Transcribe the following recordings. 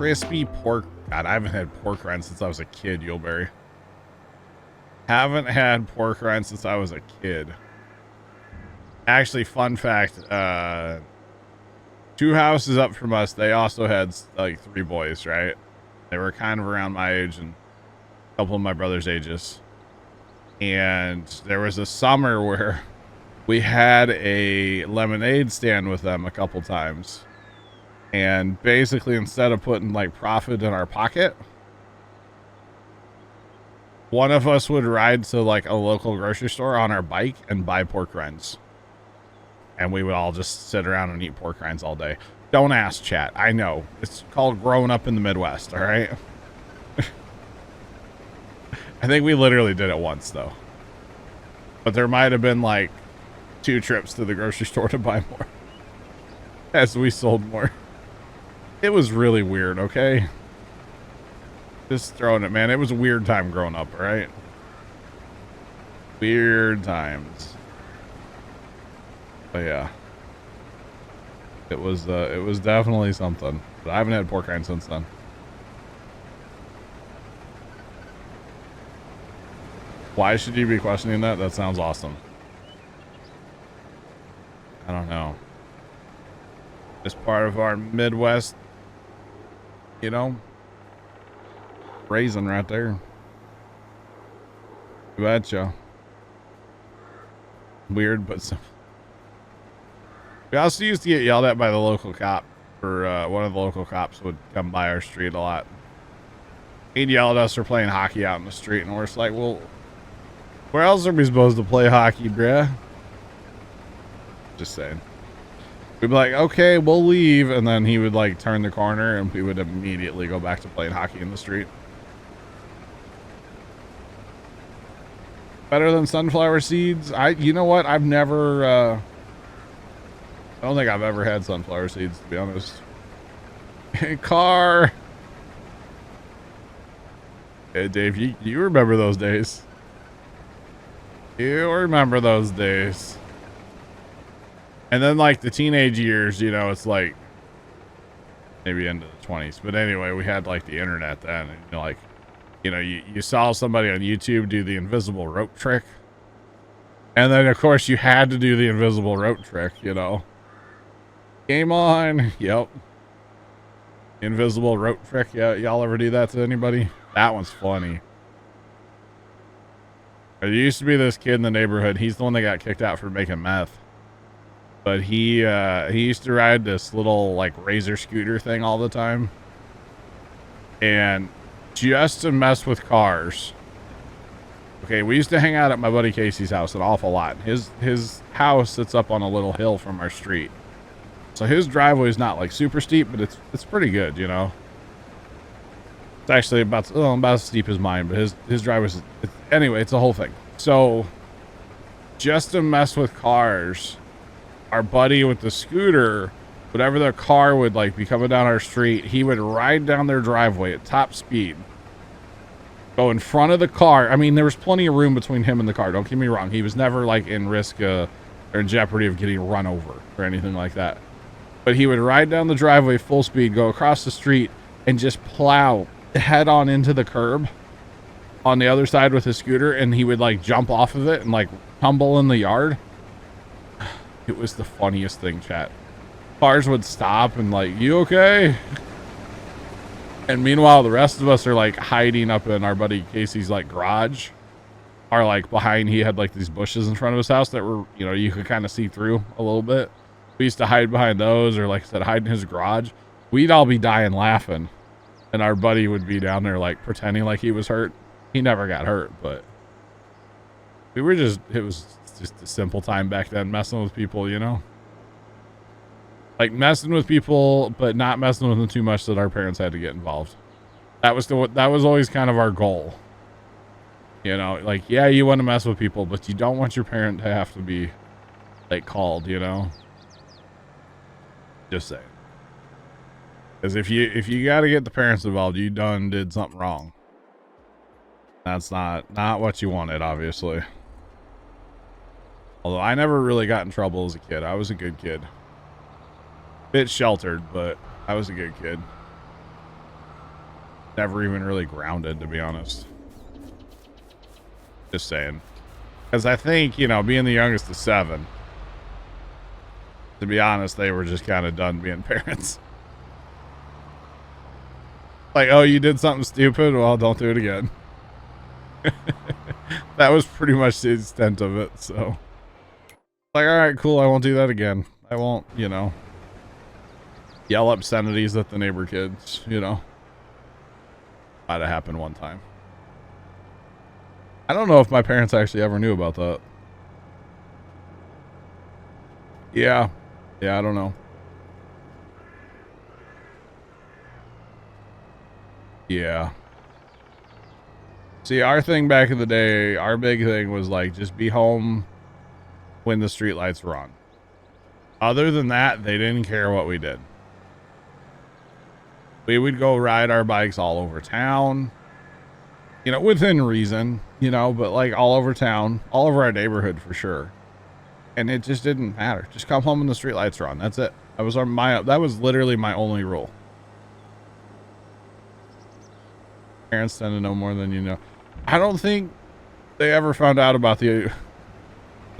crispy pork. God, I haven't had pork rinds since I was a kid, Yuleberry. Haven't had pork rinds since I was a kid. Actually, fun fact, 2 houses up from us, they also had like 3 boys, right? They were kind of around my age and a couple of my brother's ages. And there was a summer where we had a lemonade stand with them a couple times. And basically, instead of putting like profit in our pocket, one of us would ride to like a local grocery store on our bike and buy pork rinds. And we would all just sit around and eat pork rinds all day. Don't ask, chat. I know. It's called growing up in the Midwest, all right? I think we literally did it once, though. But there might have been like 2 trips to the grocery store to buy more. As we sold more. It was really weird, okay? Just throwing it, man. It was a weird time growing up, all right? Weird times. But yeah, it was definitely something. But I haven't had pork rinds since then. Why should you be questioning that? That sounds awesome. I don't know. It's part of our Midwest, you know, raising right there. You betcha. Weird, but simple. We also used to get yelled at by the local cop, or one of the local cops would come by our street a lot. He'd yell at us for playing hockey out in the street, and we're just like, well, where else are we supposed to play hockey, bruh? Just saying. We'd be like, okay, we'll leave, and then he would like turn the corner, and we would immediately go back to playing hockey in the street. Better than sunflower seeds? You know what? I've never, I don't think I've ever had sunflower seeds, to be honest. Car. Hey, Dave, you remember those days. You remember those days. And then, like, the teenage years, you know, it's like maybe into the 20s. But anyway, we had, like, the internet then. And, you know, like, you know, you saw somebody on YouTube do the invisible rope trick. And then, of course, you had to do the invisible rope trick, you know. Game on. Yep. Invisible rope trick. Yeah, y'all ever do that to anybody? That one's funny. There used to be this kid in the neighborhood. He's the one that got kicked out for making meth. But he used to ride this little like razor scooter thing all the time. And just to mess with cars. Okay, we used to hang out at my buddy Casey's house an awful lot. His house sits up on a little hill from our street. So his driveway is not like super steep, but it's pretty good, you know. It's actually about as steep as mine, but his driveway's anyway. It's a whole thing. So just to mess with cars, our buddy with the scooter, whatever their car would like be coming down our street, he would ride down their driveway at top speed, go in front of the car. I mean, there was plenty of room between him and the car. Don't get me wrong. He was never like in risk or in jeopardy of getting run over or anything like that. But he would ride down the driveway full speed, go across the street, and just plow head on into the curb on the other side with his scooter, and he would like jump off of it and like tumble in the yard. It was the funniest thing, chat. Cars would stop and like, you okay? And meanwhile, the rest of us are like hiding up in our buddy Casey's like garage, or like behind, he had like these bushes in front of his house that were, you know, you could kind of see through a little bit. We used to hide behind those, or like I said, hide in his garage. We'd all be dying laughing, and our buddy would be down there like pretending like he was hurt. He never got hurt, but it was just a simple time back then, messing with people, you know, like messing with people, but not messing with them too much that our parents had to get involved. That was always kind of our goal, you know, like, yeah, you want to mess with people, but you don't want your parent to have to be like called, you know. Just saying. Because if you got to get the parents involved, you did something wrong. That's not what you wanted, obviously. Although I never really got in trouble as a kid. I was a good kid. Bit sheltered, but I was a good kid. never even really grounded, to be honest. Just saying. Because I think, you know, being the youngest of 7, to be honest, they were just kind of done being parents. Like, oh, you did something stupid? Well, don't do it again. That was pretty much the extent of it, so. Like, alright, cool, I won't do that again. I won't, you know, yell obscenities at the neighbor kids, you know. Might have happened one time. I don't know if my parents actually ever knew about that. Yeah. Yeah, I don't know. Yeah. See, our thing back in the day, our big thing was like, just be home when the street lights were on. Other than that, they didn't care what we did. We would go ride our bikes all over town, you know, within reason, you know, but like all over town, all over our neighborhood for sure. And it just didn't matter. Just come home when the street lights are on. That's it. That was that was literally my only rule. Parents tend to know more than you know. I don't think they ever found out about the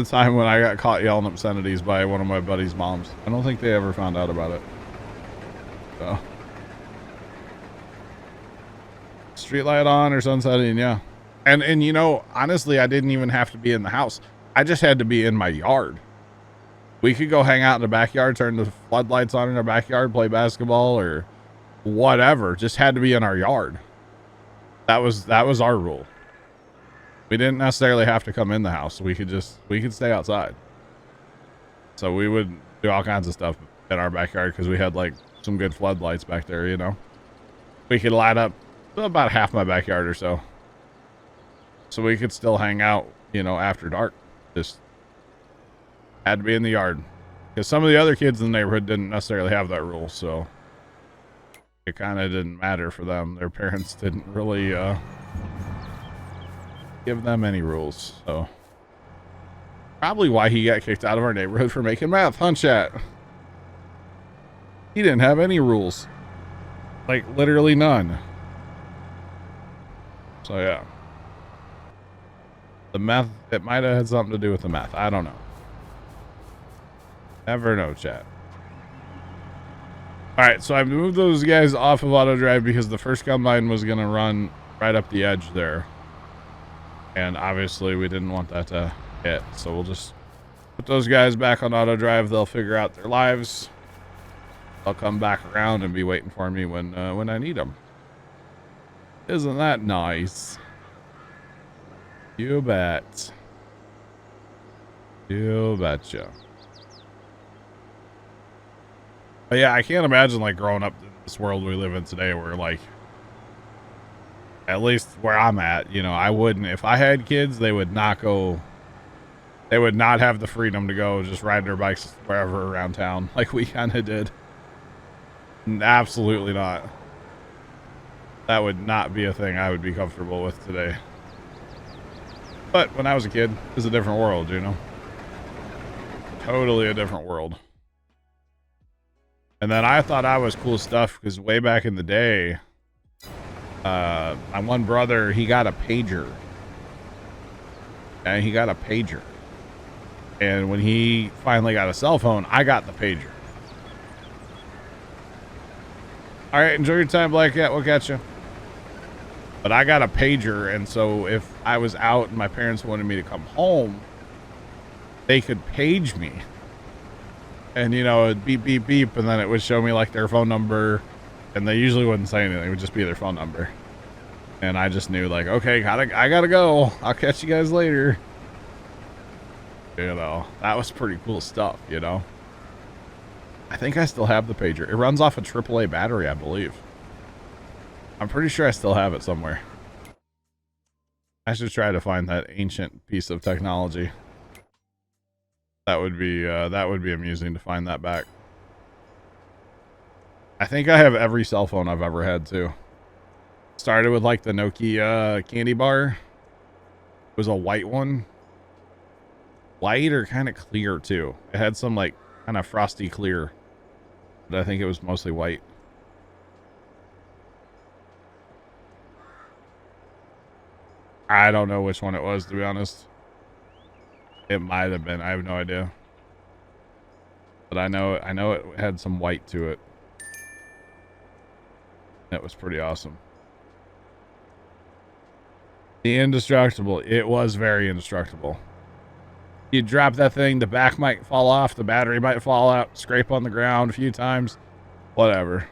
time when I got caught yelling obscenities by one of my buddy's moms. I don't think they ever found out about it. So. Street light on or sunsetting, yeah. And you know, honestly, I didn't even have to be in the house. I just had to be in my yard. We could go hang out in the backyard, turn the floodlights on in our backyard, play basketball or whatever. Just had to be in our yard. That was our rule. We didn't necessarily have to come in the house. We could stay outside. So we would do all kinds of stuff in our backyard because we had like some good floodlights back there, you know. We could light up about half my backyard or so. So we could still hang out, you know, after dark. Just had to be in the yard. Because some of the other kids in the neighborhood didn't necessarily have that rule, so it kind of didn't matter for them. Their parents didn't really give them any rules, so. Probably why he got kicked out of our neighborhood for making meth, huh, chat? He didn't have any rules. Like, literally none. So, yeah. The meth, it might have had something to do with the meth. I don't know. Never know, chat. Alright, so I moved those guys off of auto drive because the first combine was going to run right up the edge there. And obviously we didn't want that to hit. So we'll just put those guys back on auto drive. They'll figure out their lives. They'll come back around and be waiting for me when I need them. Isn't that nice? You bet. You betcha. But yeah, I can't imagine like growing up in this world we live in today where like, at least where I'm at, you know, I wouldn't, if I had kids, they would not have the freedom to go just ride their bikes wherever around town like we kind of did. Absolutely not. That would not be a thing I would be comfortable with today. But when I was a kid, it was a different world, you know? Totally a different world. And then I thought I was cool stuff because way back in the day, my one brother, he got a pager. And he got a pager. And when he finally got a cell phone, I got the pager. All right, enjoy your time, Black Cat. We'll catch you. But I got a pager, and so if I was out and my parents wanted me to come home, they could page me. And, you know, it'd beep, beep, beep, and then it would show me, like, their phone number. And they usually wouldn't say anything. It would just be their phone number. And I just knew, like, okay, I gotta go. I'll catch you guys later. You know, that was pretty cool stuff, you know. I think I still have the pager. It runs off a AAA battery, I believe. I'm pretty sure I still have it somewhere. I should try to find that ancient piece of technology. That would be amusing to find that back. I think I have every cell phone I've ever had too. Started with like the Nokia candy bar. It was a white one. White or kind of clear too. It had some like kind of frosty clear. 'Clear. But I think it was mostly white. I don't know which one it was, to be honest. It might have been. I have no idea. But I know it had some white to it. That was pretty awesome. The indestructible. It was very indestructible. You drop that thing, the back might fall off, the battery might fall out, scrape on the ground a few times, whatever.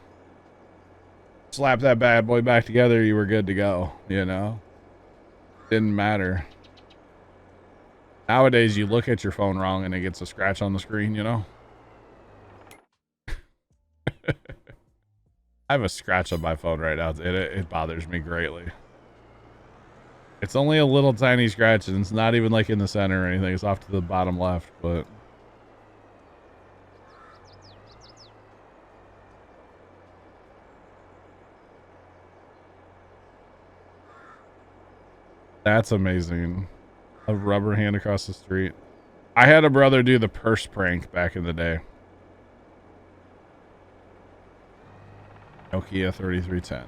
Slap that bad boy back together, you were good to go, you know? Didn't matter. Nowadays, you look at your phone wrong and it gets a scratch on the screen, you know? I have a scratch on my phone right now. It bothers me greatly. It's only a little tiny scratch, and it's not even like in the center or anything. It's off to the bottom left, but... That's amazing. A rubber hand across the street. I had a brother do the purse prank back in the day. Nokia 3310.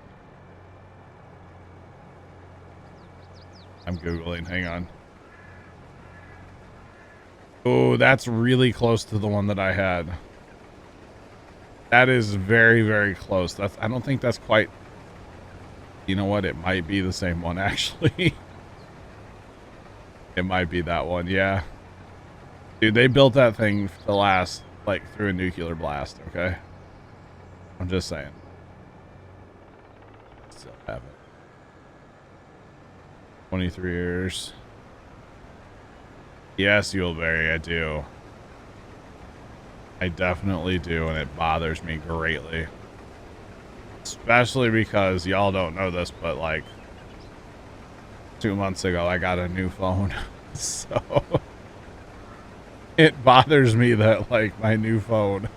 I'm Googling. Hang on. Oh, that's really close to the one that I had. That is very, very close. I don't think that's quite... You know what? It might be the same one, actually. It might be that one, yeah. Dude, they built that thing to last, like, through a nuclear blast, okay? I'm just saying. Still have it. 23 years. Yes, Yuleberry, I do. I definitely do, and it bothers me greatly. Especially because y'all don't know this, but like 2 months ago, I got a new phone. So it bothers me that like my new phone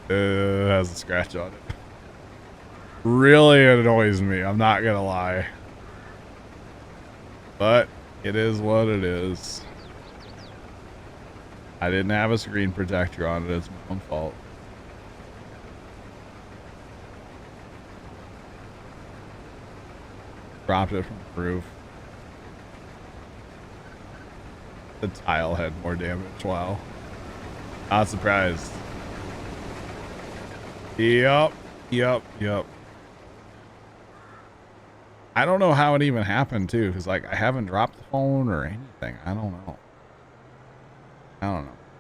has a scratch on it. Really annoys me. I'm not gonna lie. But it is what it is. I didn't have a screen protector on it. It's my own fault. Dropped it from the roof. The tile had more damage. Wow. Not surprised. Yep. I don't know how it even happened too, because like I haven't dropped the phone or anything. I don't know.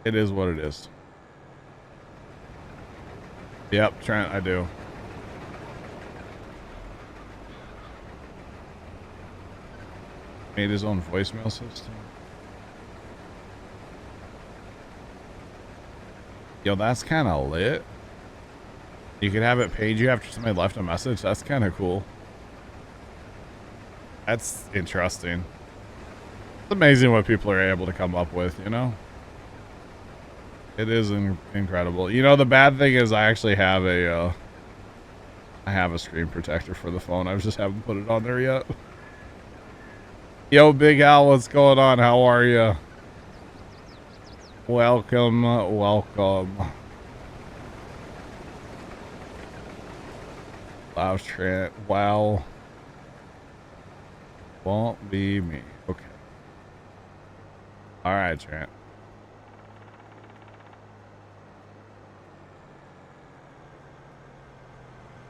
It is what it is. Yep, Trent, I do. Made his own voicemail system. Yo, that's kind of lit. You could have it page you after somebody left a message. That's kind of cool. That's interesting. It's amazing what people are able to come up with, you know? It is incredible. You know, the bad thing is I actually have a screen protector for the phone. I just haven't put it on there yet. Yo, Big Al, what's going on? How are you? Welcome. Wow, Trent. Wow. Won't be me. Okay. All right, Trent.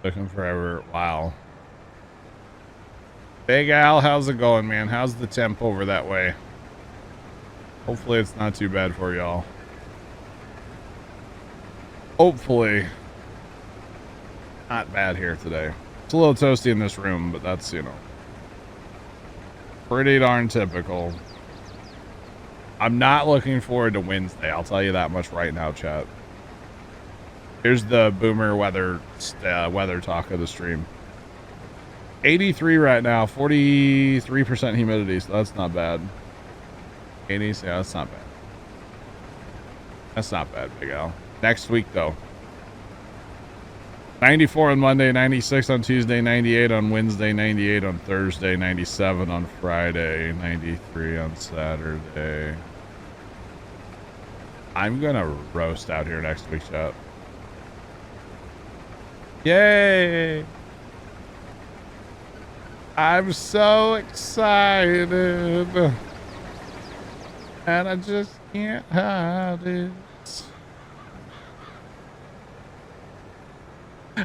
Looking forever. Wow. Big Al, how's it going, man? How's the temp over that way? Hopefully it's not too bad for y'all. Hopefully. Not bad here today. It's a little toasty in this room, but that's, you know, pretty darn typical. I'm not looking forward to Wednesday. I'll tell you that much right now, chat. Here's the boomer weather talk of the stream. 83 right now, 43% humidity, so that's not bad. 80s, yeah, that's not bad. That's not bad, Big Al. Next week, though. 94 on Monday, 96 on Tuesday, 98 on Wednesday, 98 on Thursday, 97 on Friday, 93 on Saturday. I'm gonna roast out here next week, chat. Yay! I'm so excited. And I just can't hide it.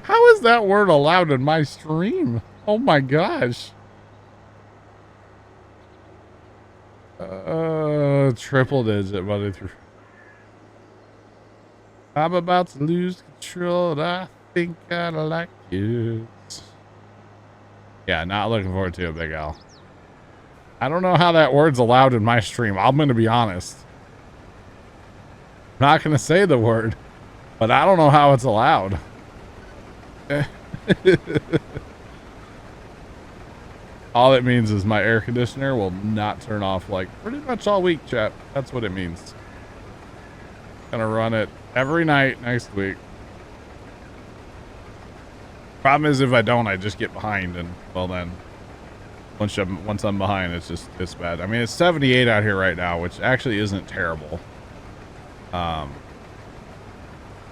How is that word allowed in my stream? Oh my gosh. Triple digit Monday through. I'm about to lose control and I think I like it. Yeah, not looking forward to it, Big Al. I don't know how that word's allowed in my stream. I'm going to be honest. I'm not going to say the word, but I don't know how it's allowed. All it means is my air conditioner will not turn off like pretty much all week, chat. That's what it means. Gonna run it every night next week. Problem is if I don't, I just get behind, and well then once I'm behind, it's bad. I mean, it's 78 out here right now, which actually isn't terrible. My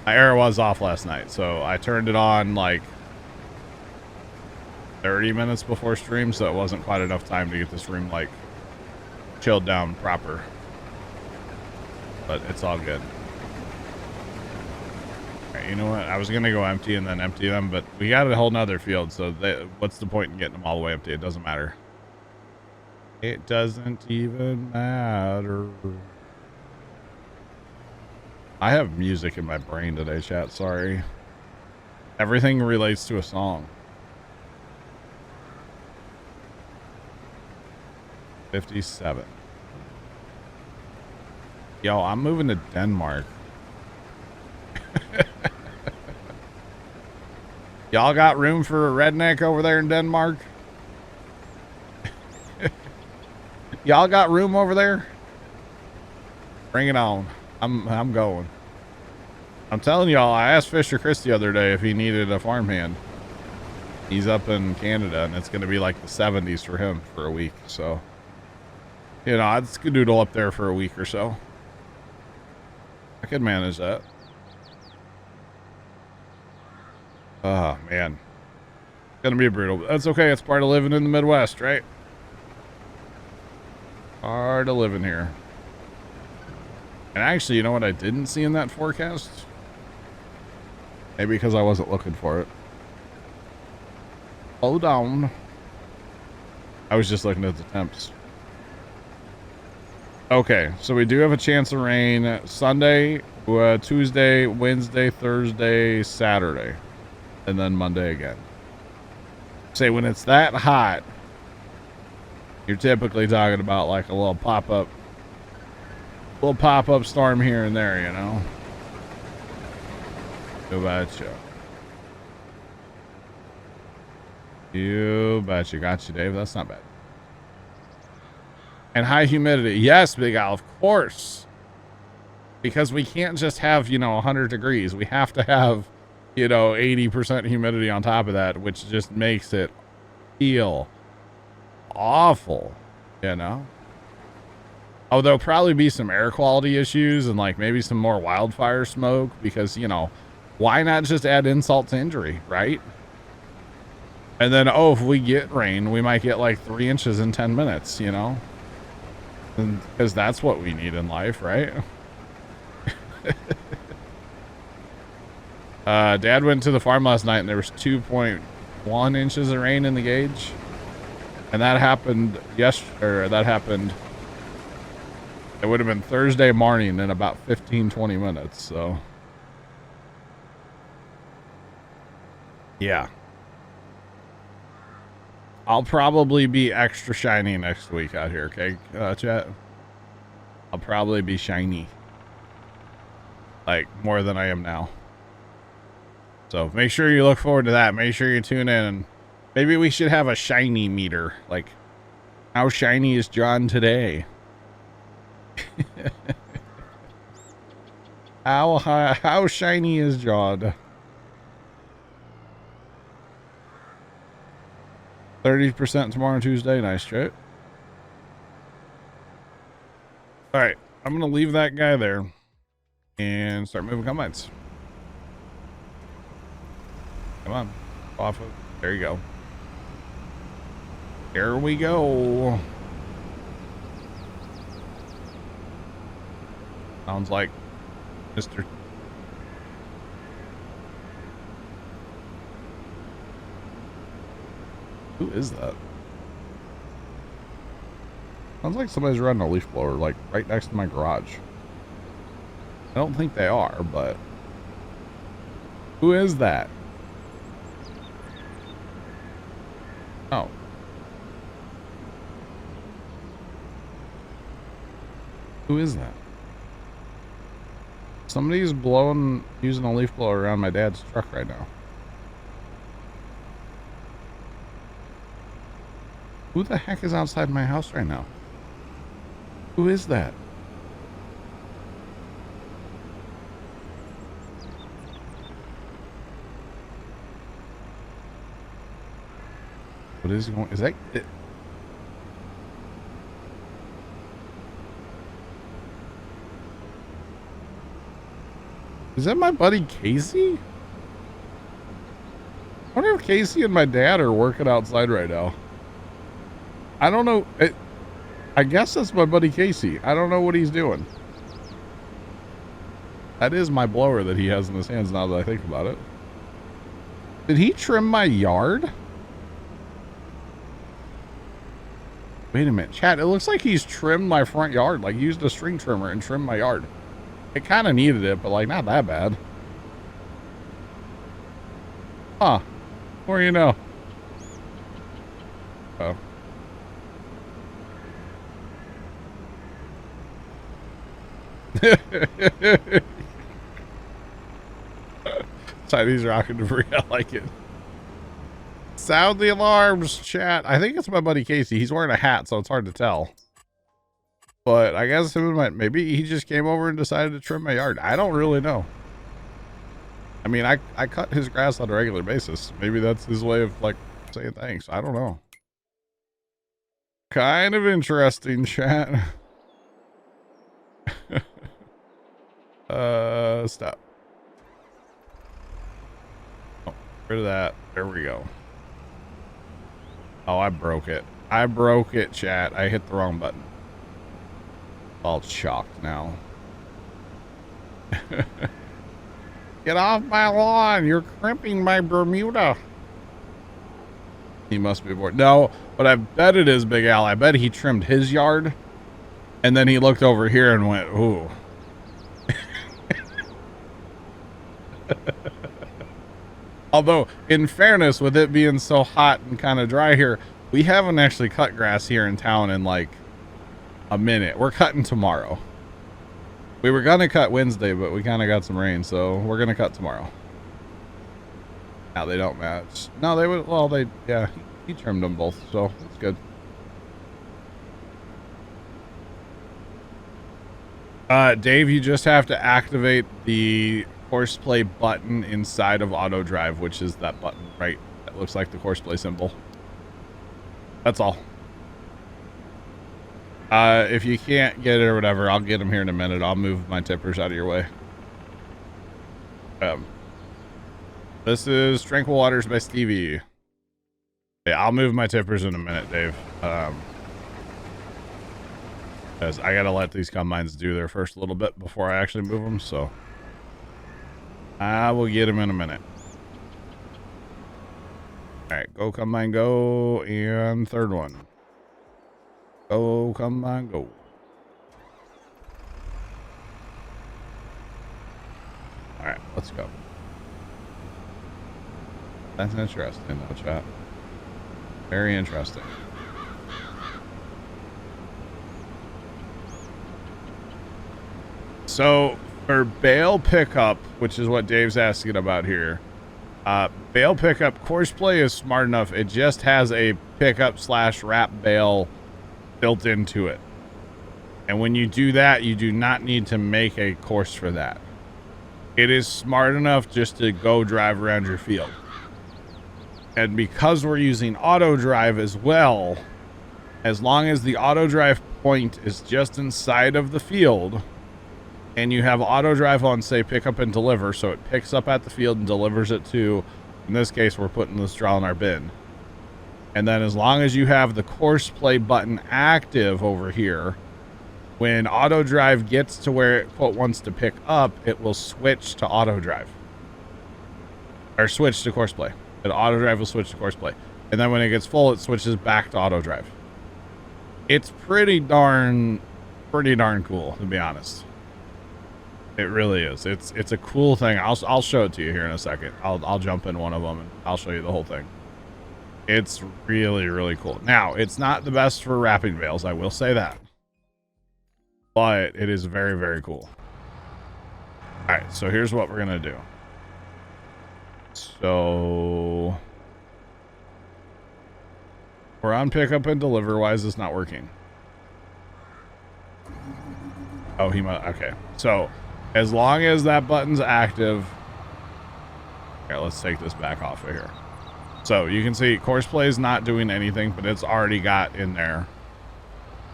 air was off last night, so I turned it on like 30 minutes before stream, so it wasn't quite enough time to get this room like chilled down proper. But it's all good. Right, you know what? I was gonna go empty and then empty them, but we got a whole nother field, so what's the point in getting them all the way empty? It doesn't matter. It doesn't even matter. I have music in my brain today, chat. Sorry. Everything relates to a song. 57. Yo, I'm moving to Denmark. Y'all got room for a redneck over there in Denmark? Y'all got room over there? Bring it on. I'm going. I'm telling y'all, I asked Fisher Chris the other day if he needed a farmhand. He's up in Canada, and it's going to be like the 70s for him for a week, so... You know, I'd skedoodle up there for a week or so. I could manage that. Oh, man. It's gonna be brutal. That's okay. It's part of living in the Midwest, right? Part of living here. And actually, you know what I didn't see in that forecast? Maybe because I wasn't looking for it. Hold on. I was just looking at the temps. Okay, so we do have a chance of rain Sunday, Tuesday, Wednesday, Thursday, Saturday, and then Monday again. Say when it's that hot, you're typically talking about like a little pop-up storm here and there, you know? You betcha. You betcha. Got you, Dave. That's not bad. And high humidity. Yes, Big Al, of course. Because we can't just have, 100 degrees. We have to have, 80% humidity on top of that, which just makes it feel awful, Oh, there'll probably be some air quality issues and like maybe some more wildfire smoke because, why not just add insult to injury, right? And then, if we get rain, we might get like 3 inches in 10 minutes, Because that's what we need in life, right? Dad went to the farm last night and there was 2.1 inches of rain in the gauge. And that happened it would have been Thursday morning in about 15-20 minutes, so. Yeah. I'll probably be extra shiny next week out here, okay, chat? I'll probably be shiny. Like, more than I am now. So, make sure you look forward to that. Make sure you tune in. And maybe we should have a shiny meter. Like, how shiny is John today? How shiny is John? 30% tomorrow, Tuesday. Nice, Chet. All right. I'm going to leave that guy there and start moving combines. Come on. Off of. There you go. Here we go. Sounds like Mr. Who is that? Sounds like somebody's running a leaf blower, like right next to my garage. I don't think they are, but who is that? Oh. Who is that? Somebody's using a leaf blower around my dad's truck right now. Who the heck is outside my house right now? Who is that? What is going? Is that it? Is that my buddy Casey? I wonder if Casey and my dad are working outside right now. I don't know. I guess that's my buddy Casey. I don't know what he's doing. That is my blower that he has in his hands now that I think about it. Did he trim my yard? Wait a minute, chat. It looks like he's trimmed my front yard. Like used a string trimmer and trimmed my yard. It kind of needed it, but like not that bad. Huh. Or you know. Oh. Chinese rocket debris. I like it. Sound the alarms, chat. I think it's my buddy Casey. He's wearing a hat, so it's hard to tell. But I guess maybe he just came over and decided to trim my yard. I don't really know. I mean, I cut his grass on a regular basis. Maybe that's his way of like saying thanks. I don't know. Kind of interesting, chat. Stop. Oh, rid of that. There we go. Oh, I broke it. I broke it, chat. I hit the wrong button. All shocked now. Get off my lawn. You're crimping my Bermuda. He must be bored. No, but I bet it is Big Al. I bet he trimmed his yard. And then he looked over here and went, ooh. Although, in fairness, with it being so hot and kind of dry here, we haven't actually cut grass here in town in like a minute. We're cutting tomorrow. We were going to cut Wednesday, but we kind of got some rain, so we're going to cut tomorrow. Now they don't match. No, they would, well, yeah, he trimmed them both, so it's good. Dave, you just have to activate the Courseplay button inside of auto drive, which is that button right that looks like the Courseplay symbol. That's all. If you can't get it or whatever, I'll get them here in a minute. I'll move my tippers out of your way. This is Tranquil Waters by Stevie. Yeah, I'll move my tippers in a minute, Dave. Because I gotta let these combines do their first little bit before I actually move them, so I will get them in a minute. Alright, go combine, go, and third one. Go combine, go. Alright, let's go. That's interesting though, chat. Very interesting. So for bale pickup, which is what Dave's asking about here, bale pickup, Courseplay is smart enough. It just has a pickup / wrap bale built into it. And when you do that, you do not need to make a course for that. It is smart enough just to go drive around your field. And because we're using auto drive as well, as long as the auto drive point is just inside of the field, and you have auto drive on, say, pick up and deliver, so it picks up at the field and delivers it to, in this case, we're putting the straw in our bin. And then as long as you have the course play button active over here, when auto drive gets to where it quote wants to pick up, it will switch to auto drive. Or switch to course play. And auto drive will switch to course play. And then when it gets full, it switches back to auto drive. It's pretty darn cool, to be honest. It really is. It's a cool thing. I'll show it to you here in a second. I'll jump in one of them and I'll show you the whole thing. It's really, really cool. Now, it's not the best for wrapping bales, I will say that. But it is very, very cool. Alright, so here's what we're gonna do. So we're on pickup and deliver. Why is this not working? Oh, he might. Okay. So as long as that button's active. Here, let's take this back off of here. So you can see course play is not doing anything, but it's already got in there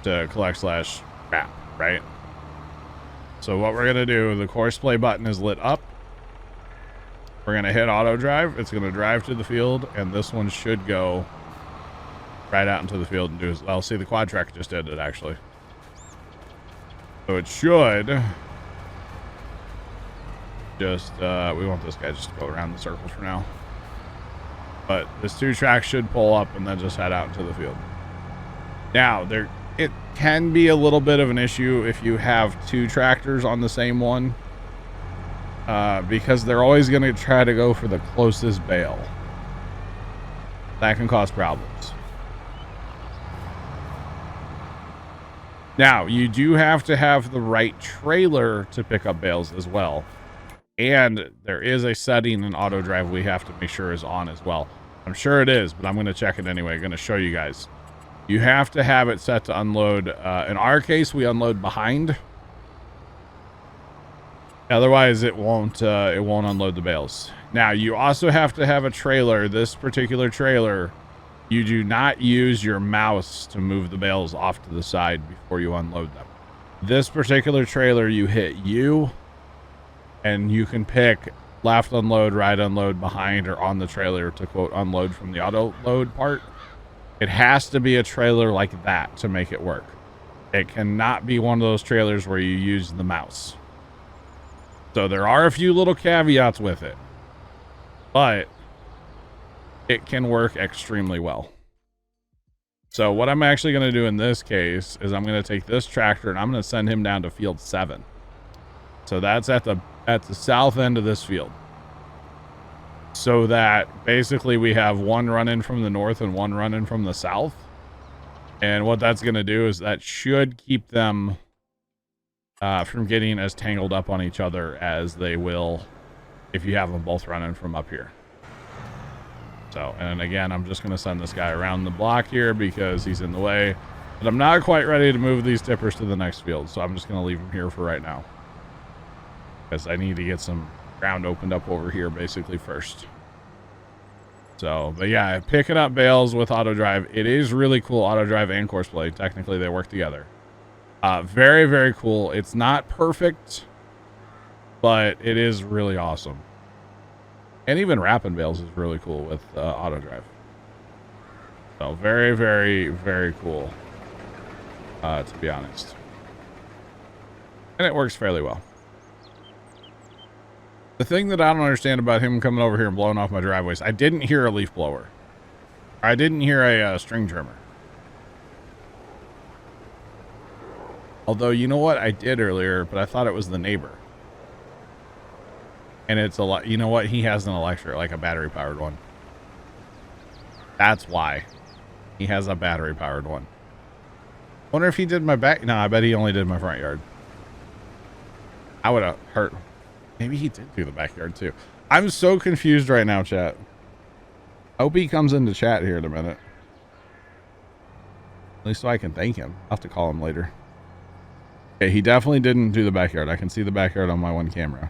to collect / wrap, right? So what we're going to do, the course play button is lit up. We're going to hit auto drive. It's going to drive to the field, and this one should go right out into the field and do. I'll see the quad track just did it actually. So it should just, we want this guy just to go around the circle for now. But this 2-track should pull up and then just head out into the field. Now, it can be a little bit of an issue if you have 2 tractors on the same one. Because they're always going to try to go for the closest bale. That can cause problems. Now, you do have to have the right trailer to pick up bales as well. And there is a setting in auto drive we have to make sure is on as well. I'm sure it is, but I'm going to check it anyway. I'm going to show you guys. You have to have it set to unload. In our case, we unload behind. Otherwise, it won't unload the bales. Now, you also have to have a trailer. This particular trailer, you do not use your mouse to move the bales off to the side before you unload them. This particular trailer, you hit U, and you can pick left unload, right unload, behind, or on the trailer to quote unload from the auto load part. It has to be a trailer like that to make it work. It cannot be one of those trailers where you use the mouse. So there are a few little caveats with it, but it can work extremely well. So what I'm actually going to do in this case is I'm going to take this tractor and I'm going to send him down to field 7. So that's at the south end of this field. So that basically we have one run in from the north and one run in from the south. And what that's going to do is that should keep them from getting as tangled up on each other as they will if you have them both running from up here. So, and again, I'm just going to send this guy around the block here because he's in the way. But I'm not quite ready to move these tippers to the next field. So I'm just going to leave them here for right now. Because I need to get some ground opened up over here basically first. So, but yeah, picking up bales with auto drive. It is really cool, auto drive and course play. Technically, they work together. Very, very cool. It's not perfect, but it is really awesome. And even wrapping bales is really cool with auto drive. So very, very, very cool, to be honest. And it works fairly well. The thing that I don't understand about him coming over here and blowing off my driveways, I didn't hear a leaf blower. I didn't hear a string trimmer. Although, you know what? I did earlier, but I thought it was the neighbor. And it's a lot. You know what? He has an electric, like a battery powered one. That's why. He has a battery powered one. Wonder if he did my back. No, I bet he only did my front yard. I would have hurt. Maybe he did do the backyard too. I'm so confused right now, chat. I hope he comes into chat here in a minute. At least so I can thank him. I'll have to call him later. Okay, he definitely didn't do the backyard. I can see the backyard on my one camera.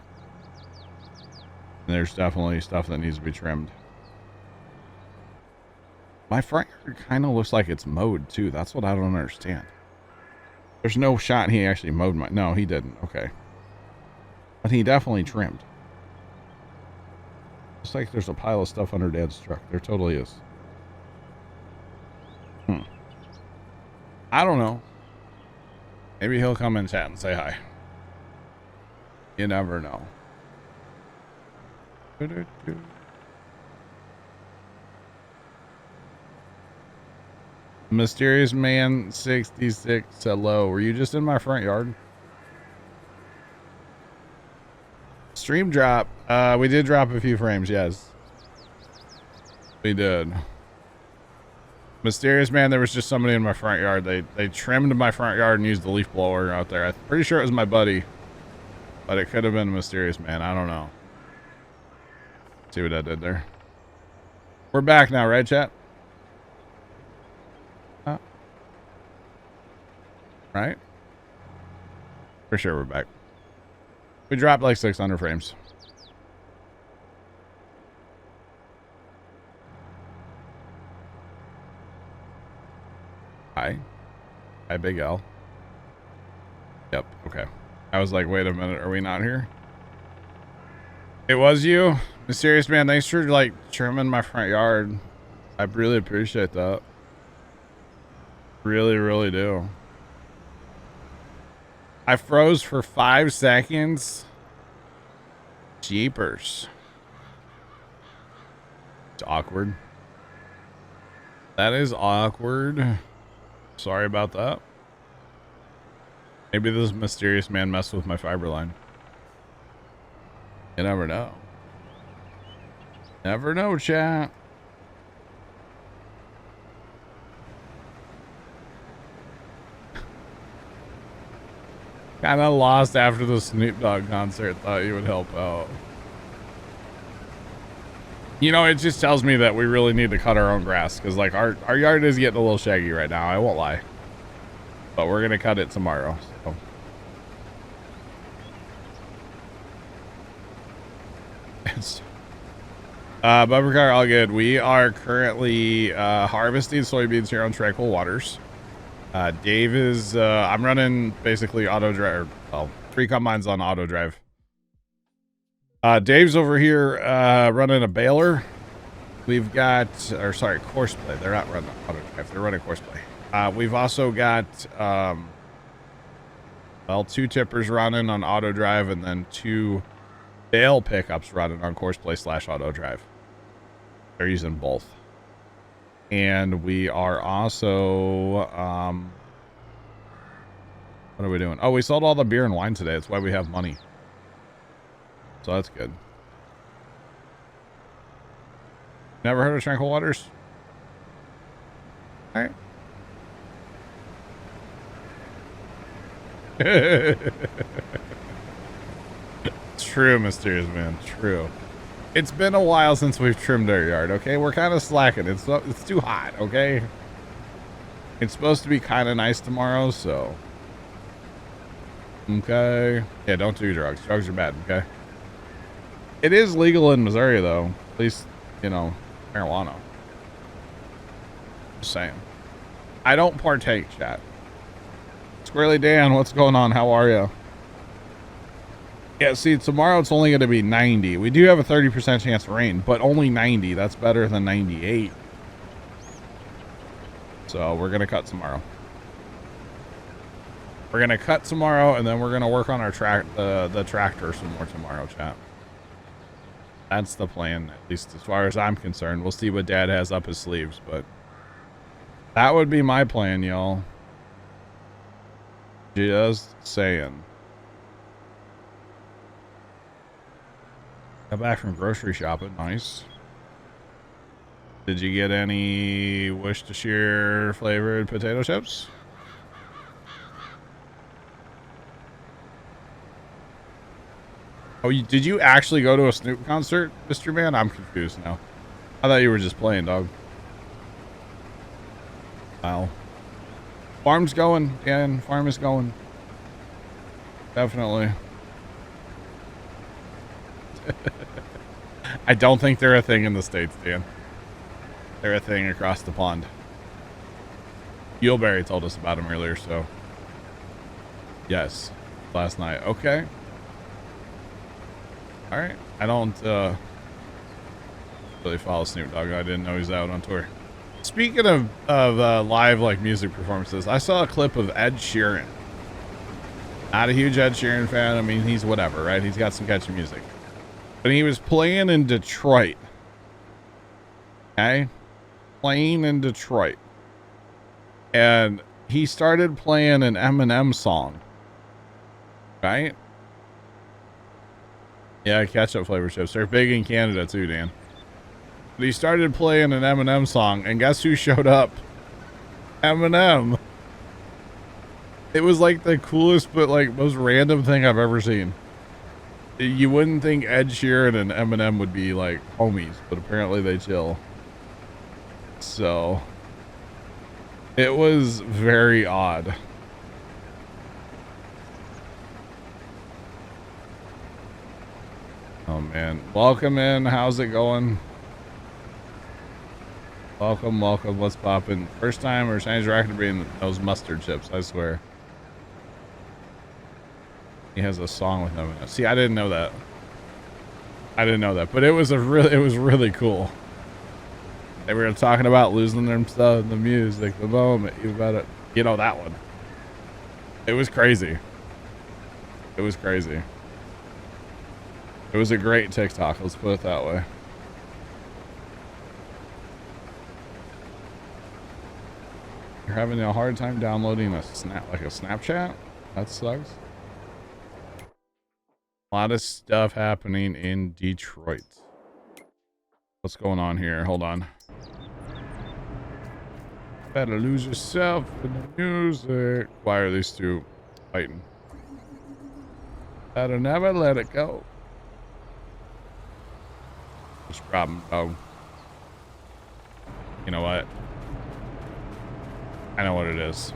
And there's definitely stuff that needs to be trimmed. My front yard kind of looks like it's mowed too. That's what I don't understand. There's no shot he actually mowed my... No, he didn't. Okay. But he definitely trimmed. Looks like there's a pile of stuff under Dad's truck. There totally is. I don't know. Maybe he'll come in chat and say hi. You never know. Mysterious Man 66. Hello. Were you just in my front yard? Stream drop. We did drop a few frames, yes. We did. Mysterious Man, there was just somebody in my front yard. They trimmed my front yard and used the leaf blower out there. I'm pretty sure it was my buddy. But it could have been Mysterious Man. I don't know. See what I did there. We're back now, right, chat? Right? For sure we're back. We dropped like 600 frames. Hi. Hi, Big L. Yep, okay. I was like, wait a minute, are we not here? It was you? Mysterious Man, thanks for like trimming my front yard. I really appreciate that. Really, really do. I froze for 5 seconds. Jeepers. It's awkward. That is awkward. Sorry about that. Maybe this Mysterious Man messed with my fiber line. You never know. Never know, chat. Kind of lost after the Snoop Dogg concert. Thought you would help out. You know, it just tells me that we really need to cut our own grass. Because, like, our yard is getting a little shaggy right now. I won't lie. But we're going to cut it tomorrow. So. Bubbercar, all good. We are currently harvesting soybeans here on Tranquil Waters. Dave is, I'm running basically auto drive, well, 3 combines on auto drive. Dave's over here, running a baler. We've got, or sorry, course play. They're not running auto drive. They're running course play. We've also got, well, 2 tippers running on auto drive and then 2 bale pickups running on course play / auto drive. They're using both. And we are also, what are we doing? Oh, we sold all the beer and wine today. That's why we have money. So that's good. Never heard of Tranquil Waters? All right. True, Mysterious Man. True. It's been a while since we've trimmed our yard, okay? We're kind of slacking. It's too hot, okay? It's supposed to be kind of nice tomorrow, so. Okay. Yeah, don't do drugs. Drugs are bad, okay? It is legal in Missouri, though. At least, you know, marijuana. Just saying. I don't partake, chat. Squirrely Dan, what's going on? How are you? Yeah, see, tomorrow it's only going to be 90. We do have a 30% chance of rain, but only 90. That's better than 98. So we're going to cut tomorrow. We're going to cut tomorrow, and then we're going to work on our the tractor some more tomorrow, chat. That's the plan, at least as far as I'm concerned. We'll see what Dad has up his sleeves, but that would be my plan, y'all. Just saying. Got back from grocery shopping. Nice. Did you get any Worcestershire flavored potato chips? Oh, did you actually go to a Snoop concert, Mr. Man? I'm confused now. I thought you were just playing, dog. Wow. Farm's going, Dan. Farm is going. Definitely. I don't think they're a thing in the States, Dan. They're a thing across the pond. Yuleberry told us about them earlier, so. Yes. Last night. Okay. Alright. I don't really follow Snoop Dogg. I didn't know he was out on tour. Speaking of live like music performances, I saw a clip of Ed Sheeran. Not a huge Ed Sheeran fan. I mean, he's whatever, right? He's got some catchy music. But he was playing in Detroit. Okay? Playing in Detroit. And he started playing an Eminem song. Right? Yeah, ketchup flavor chips. They're big in Canada too, Dan. But he started playing an Eminem song, and guess who showed up? Eminem. It was like the coolest but like most random thing I've ever seen. You wouldn't think Ed Sheeran and Eminem would be like homies, but apparently they chill. So it was very odd. Oh man, welcome in. How's it going? Welcome, welcome. What's poppin'? First time or Sandy's record to be in those mustard chips, I swear. He has a song with them. See, I didn't know that. I didn't know that, but it was really cool. They were talking about losing themselves in the music, the moment you better, you know, that one. It was crazy. It was crazy. It was a great TikTok. Let's put it that way. You're having a hard time downloading a Snapchat? That sucks. A lot of stuff happening in Detroit. What's going on here? Hold on. Better lose yourself in the music. Why are these two fighting? Better never let it go. What's the problem? Oh. You know what? I know what it is.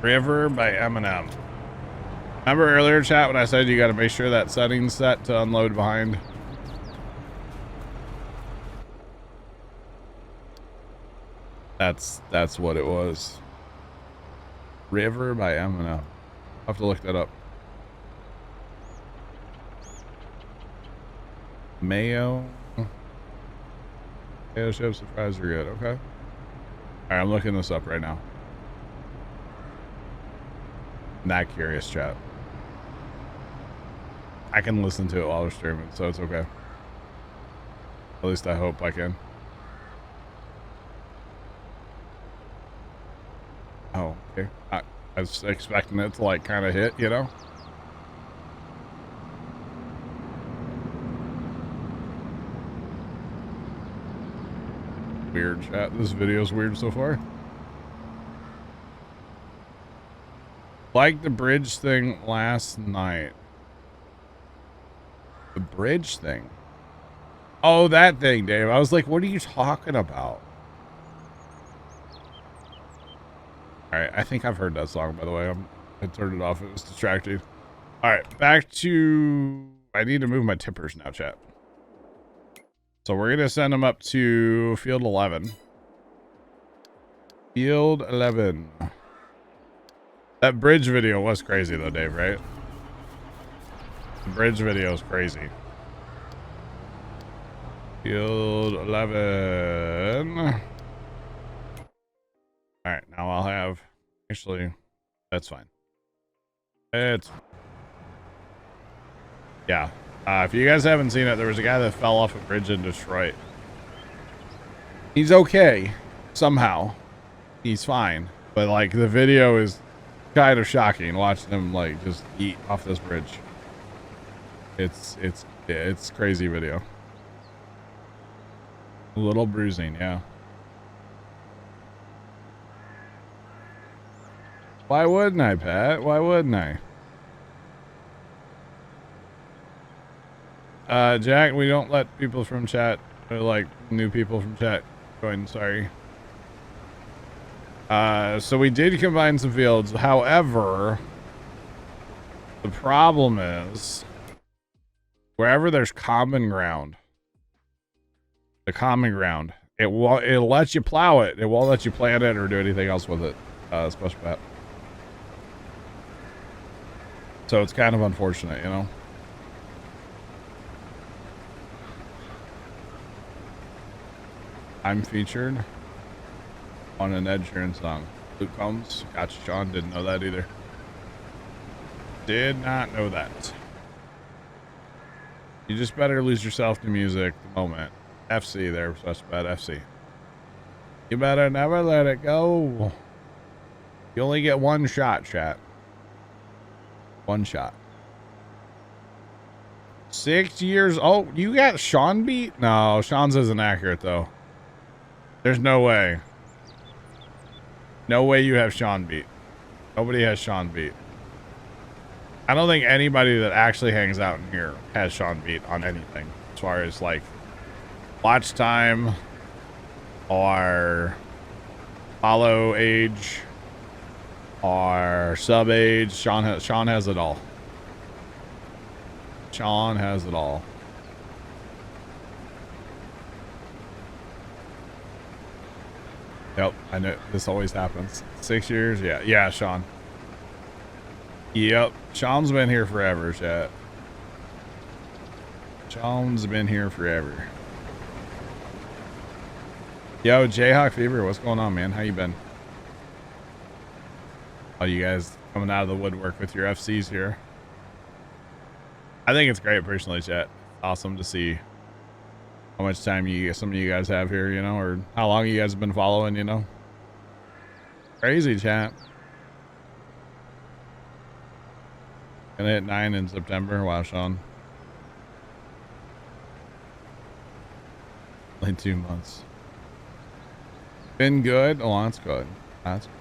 River by Eminem. Remember earlier, chat, when I said you got to make sure that setting's set to unload behind? That's what it was. River by Eminem. I'll have to look that up. Mayo. Potato chips and fries are good. Okay. All right, I'm looking this up right now. I'm not curious, chat. I can listen to it while we're streaming, so it's okay. At least I hope I can. Oh, okay. I was expecting it to like kind of hit, you know? Weird, chat. This video's weird so far. Like the bridge thing last night. The bridge thing? Oh, that thing, Dave. I was like, what are you talking about? Alright, I think I've heard that song, by the way. I turned it off. It was distracting. Alright, back to... I need to move my tippers now, chat. So we're going to send them up to field 11. Field 11. That bridge video was crazy though, Dave, right? The bridge video is crazy. Field 11. Alright, now I'll have... Actually, that's fine. It's... Yeah. If you guys haven't seen it, there was a guy that fell off a bridge in Detroit. He's okay. Somehow. He's fine. But, like, the video is kind of shocking watching him, like, just eat off this bridge. It's crazy video. A little bruising, yeah. Why wouldn't I, Pat? Why wouldn't I? Jack, we don't let people from chat, or like new people from chat join, sorry. So we did combine some fields. However, the problem is wherever there's common ground, it'll let you plow it. It won't let you plant it or do anything else with it. Special Pat. So it's kind of unfortunate, you know? I'm featured on an Ed Sheeran song. Luke Combs. Gotcha, Sean. Didn't know that either. Did not know that. You just better lose yourself to music the moment. FC there, such bad FC. You better never let it go. You only get one shot, chat. One shot. 6 years. Oh, you got Sean beat? No, Sean's isn't accurate though. There's no way. No way you have Sean beat. Nobody has Sean beat. I don't think anybody that actually hangs out in here has Sean beat on anything. As far as like watch time or follow age or sub age. Sean has it all. Sean has it all. Yep, I know this always happens. 6 years, yeah, Sean. Yep, Sean's been here forever, chat. Sean's been here forever. Yo, Jayhawk Fever, what's going on, man? How you been? Oh, you guys coming out of the woodwork with your FCs here. I think it's great, personally, chat. Awesome to see how much time some of you guys have here, you know, or how long you guys have been following, you know. Crazy, chat. Gonna hit 9 in September. Wow, Sean. Only 2 months. Been good? Oh, that's good. That's good.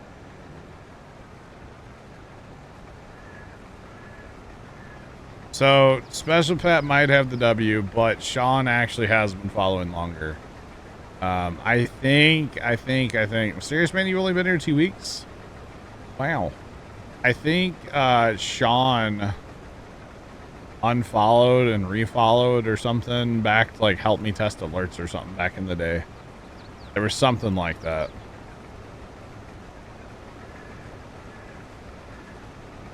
So, Special Pet might have the W, but Sean actually has been following longer. I think. Serious, man, you've only been here 2 weeks? Wow. I think Sean unfollowed and refollowed or something back to like help me test alerts or something back in the day. There was something like that.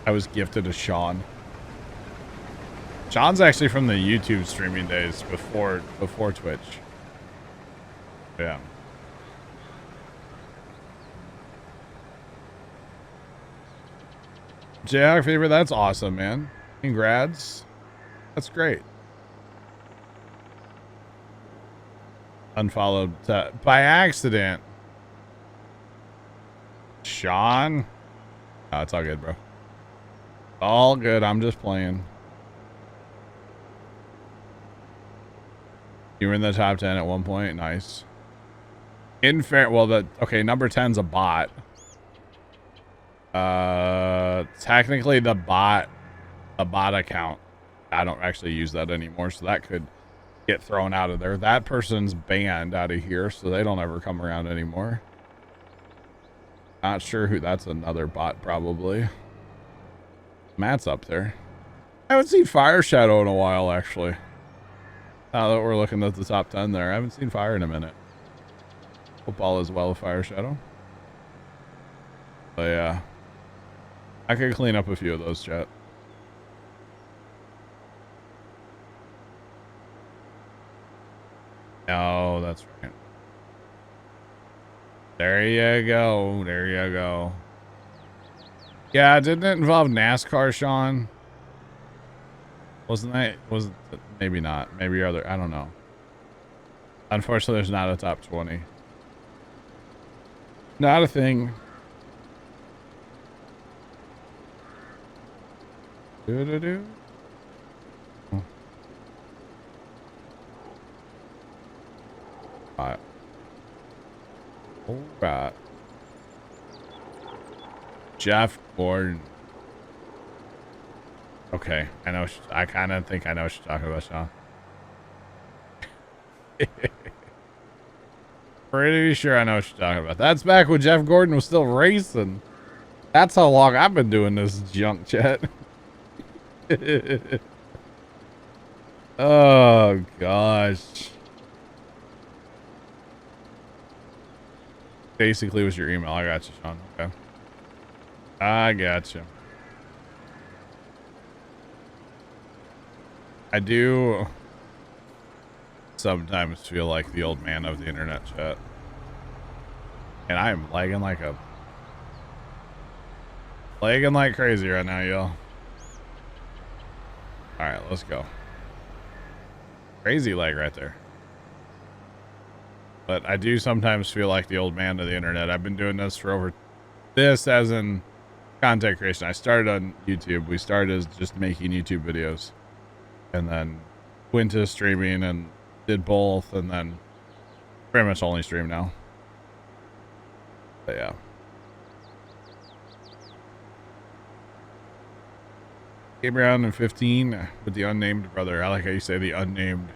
I was gifted a Sean. Sean's actually from the YouTube streaming days before Twitch. Yeah. Jayhawk Fever, that's awesome, man. Congrats. That's great. Unfollowed by accident. Sean? Oh, it's all good, bro. All good. I'm just playing. You were in the top 10 at one point. Nice. In fair, well, okay, number 10's a bot. Technically the bot account, I don't actually use that anymore, so that could get thrown out of there. That person's banned out of here, so they don't ever come around anymore. Not sure who, that's another bot probably. Matt's up there. I haven't seen Fire Shadow in a while, actually. Now that we're looking at the top 10 there, I haven't seen Fire in a minute. Hope all is well with Fire Shadow. But yeah, I could clean up a few of those, chat. No, that's right. There you go. There you go. Yeah, didn't it involve NASCAR, Sean? Wasn't that? Was maybe not. Maybe other. I don't know. Unfortunately, there's not a top 20. Not a thing. Do. Oh. Alright. Alright. Jeff Gordon. Okay, I know. I kind of think I know what you're talking about, Sean. Pretty sure I know what you're talking about. That's back when Jeff Gordon was still racing. That's how long I've been doing this junk, chat. Oh, gosh. Basically was your email. I got you, Sean. Okay. I got you. I do. sometimes feel like the old man of the internet chat. And I am lagging like crazy right now, y'all. All right, let's go. Crazy lag right there. But I do sometimes feel like the old man of the internet. I've been doing this for this as in content creation. I started on YouTube. We started as just making YouTube videos. And then went to streaming and did both. And then pretty much only stream now. But yeah. Came around in 15 with the unnamed brother. I like how you say the unnamed.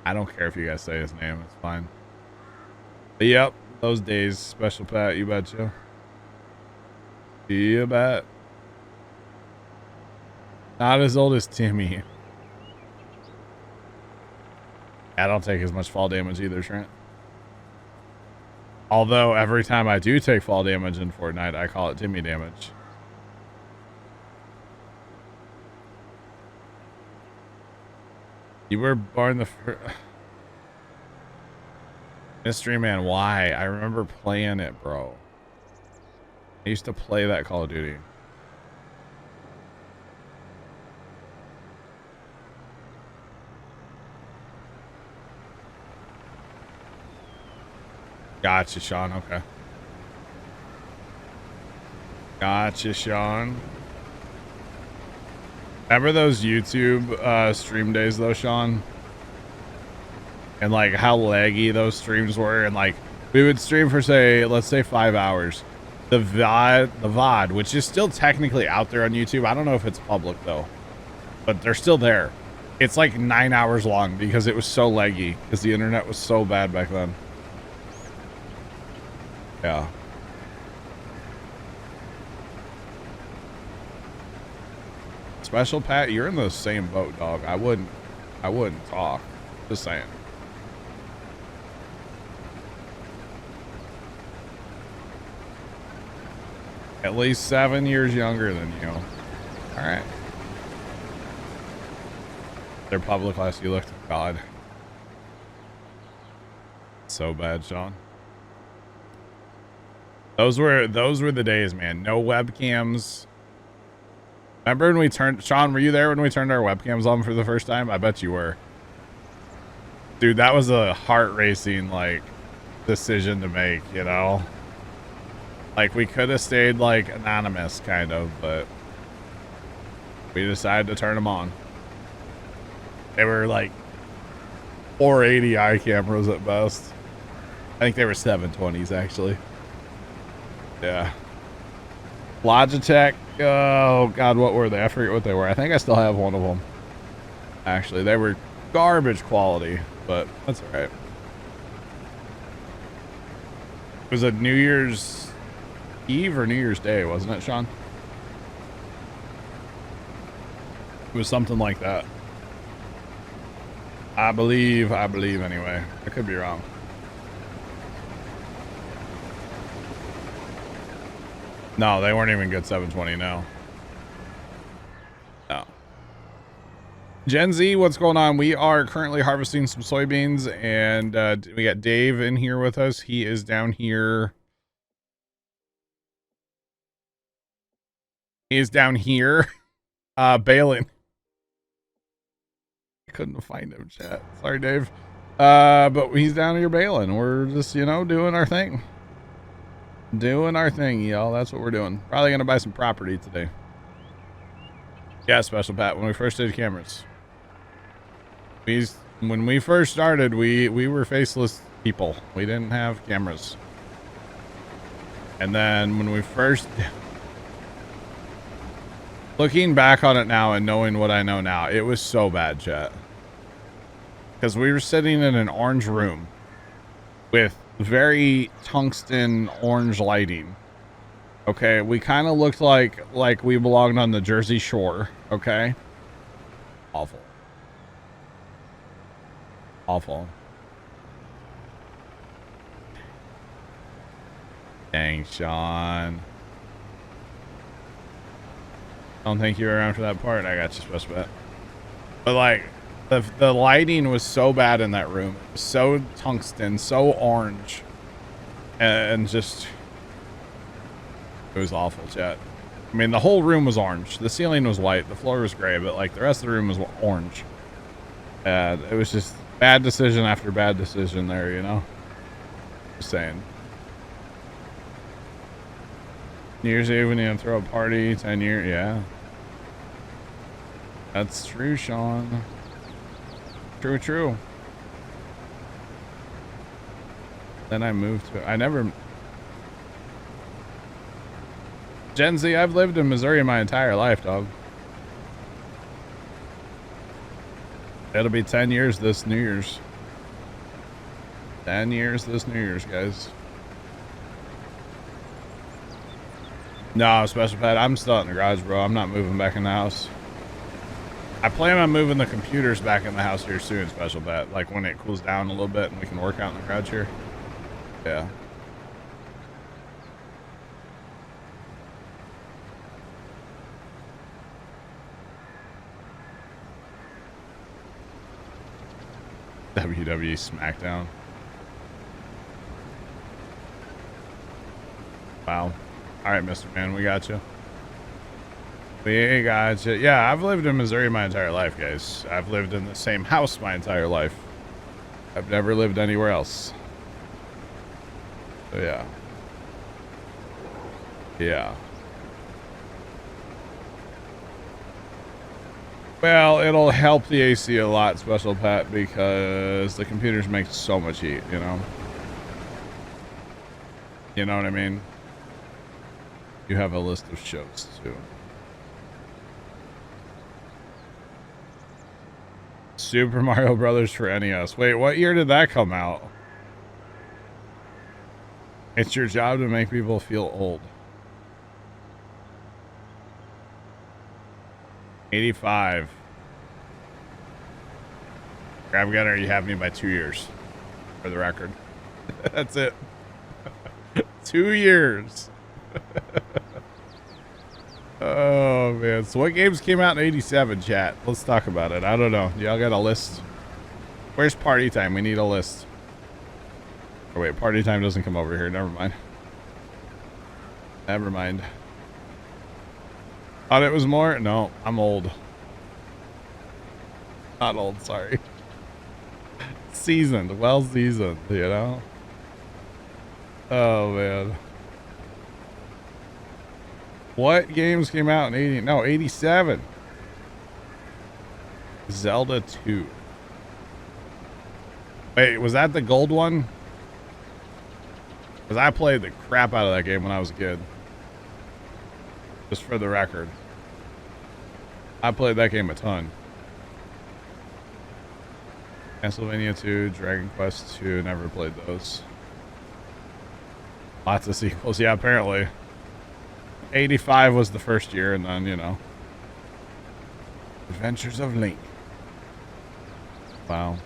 I don't care if you guys say his name. It's fine. But yep, those days. Special Pat, you betcha. You bet. Not as old as Timmy. I don't take as much fall damage either, Trent. Although every time I do take fall damage in Fortnite, I call it Timmy damage. You were born the first... Mystery Man, why? I remember playing it, bro. I used to play that Call of Duty. Gotcha, Sean. Okay. Gotcha, Sean. Remember those YouTube stream days, though, Sean? And, like, how laggy those streams were? And, like, we would stream for, say, let's say 5 hours. The VOD, which is still technically out there on YouTube. I don't know if it's public, though. But they're still there. It's, like, 9 hours long because it was so laggy. Because the internet was so bad back then. Yeah. Special Pat, you're in the same boat, dog. I wouldn't talk. Just saying. At least 7 years younger than you. All right. They're public last you looked. God. So bad, Sean. Those were the days, man. No webcams. Remember when we turned... Sean, were you there when we turned our webcams on for the first time? I bet you were. Dude, that was a heart-racing, like, decision to make, you know? Like, we could have stayed, like, anonymous, kind of, but... we decided to turn them on. They were, like, 480i cameras at best. I think they were 720s, actually. Yeah. Logitech. Oh, God, what were they? I forget what they were. I think I still have one of them. Actually, they were garbage quality, but that's all right. It was a New Year's Eve or New Year's Day, wasn't it, Sean? It was something like that. I believe anyway. I could be wrong. No, they weren't even good 720, no. No. Gen Z, what's going on? We are currently harvesting some soybeans, and we got Dave in here with us. He is down here. He is down here, baling. I couldn't find him, chat. Sorry, Dave. But he's down here baling. We're just, you know, doing our thing. Doing our thing, y'all. That's what we're doing. Probably gonna buy some property today. Yeah, Special Pat. When we first did cameras, when we first started, we were faceless people. We didn't have cameras. And then when we first, looking back on it now and knowing what I know now, it was so bad, chat. Because we were sitting in an orange room with very tungsten orange lighting. Okay, we kind of looked like we belonged on the Jersey Shore. Okay, awful. Dang, Sean. Don't think you were around for that part. I got you, Special Bet. But like The lighting was so bad in that room. It was so tungsten, so orange, and just it was awful, chat. I mean, the whole room was orange. The ceiling was white. The floor was gray, but like the rest of the room was orange. And it was just bad decision after bad decision there, you know? Just saying. New Year's Eve when you throw a party, 10 years, yeah. That's true, Sean. True, true. Then I moved to, I never... Gen Z, I've lived in Missouri my entire life, dog. It'll be 10 years this New Year's. 10 years this New Year's, guys. No, Special Pet, I'm still in the garage, bro. I'm not moving back in the house. I plan on moving the computers back in the house here soon, Special Pet. Like when it cools down a little bit and we can work out in the garage here. Yeah. WWE SmackDown. Wow. All right, Mr. Man, we got you. We got you. Yeah, I've lived in Missouri my entire life, guys. I've lived in the same house my entire life. I've never lived anywhere else. So, yeah. Yeah. Well, it'll help the AC a lot, Special Pet, because the computers make so much heat, you know? You know what I mean? You have a list of shows, too. Super Mario Brothers for NES. Wait, what year did that come out? It's your job to make people feel old. 85. Grab Gunner, you have me by 2 years. For the record. That's it. 2 years. Oh, man. So what games came out in 87, chat? Let's talk about it. I don't know. Y'all got a list? Where's Party Time? We need a list. Oh, wait. Party Time doesn't come over here. Never mind. Never mind. Thought it was more? No, I'm old. Not old, sorry. Seasoned. Well seasoned, you know? Oh, man. What games came out in 80? No, 87. Zelda 2. Wait, was that the gold one? Because I played the crap out of that game when I was a kid. Just for the record. I played that game a ton. Castlevania 2, Dragon Quest 2, never played those. Lots of sequels, yeah, apparently. 85 was the first year, and then, you know. Adventures of Link. Wow.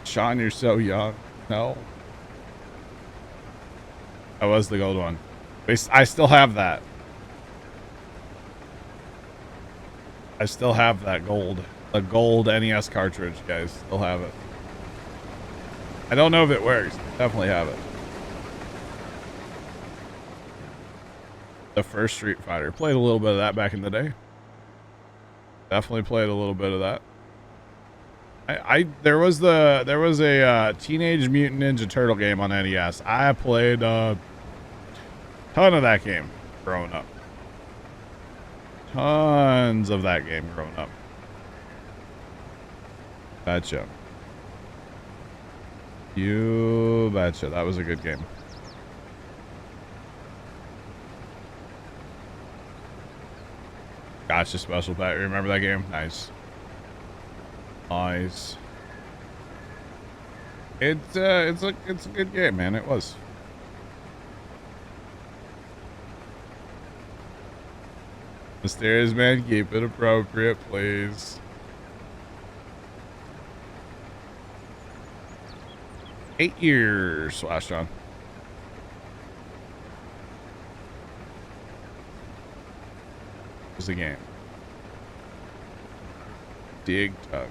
Sean, you're so young. No. That was the gold one. I still have that. I still have that gold. The gold NES cartridge, guys. Still have it. I don't know if it works. Definitely have it. The first Street Fighter. Played a little bit of that back in the day. Definitely played a little bit of that. There was a Teenage Mutant Ninja Turtle game on NES. I played a ton of that game growing up. Tons of that game growing up. Betcha. You betcha. That was a good game. Gotcha, Special Pet. Remember that game? Nice. Nice. It's a good game, man. It was. Mysterious Man, keep it appropriate, please. Eight years, Slash John. Was the game. Dig Dug.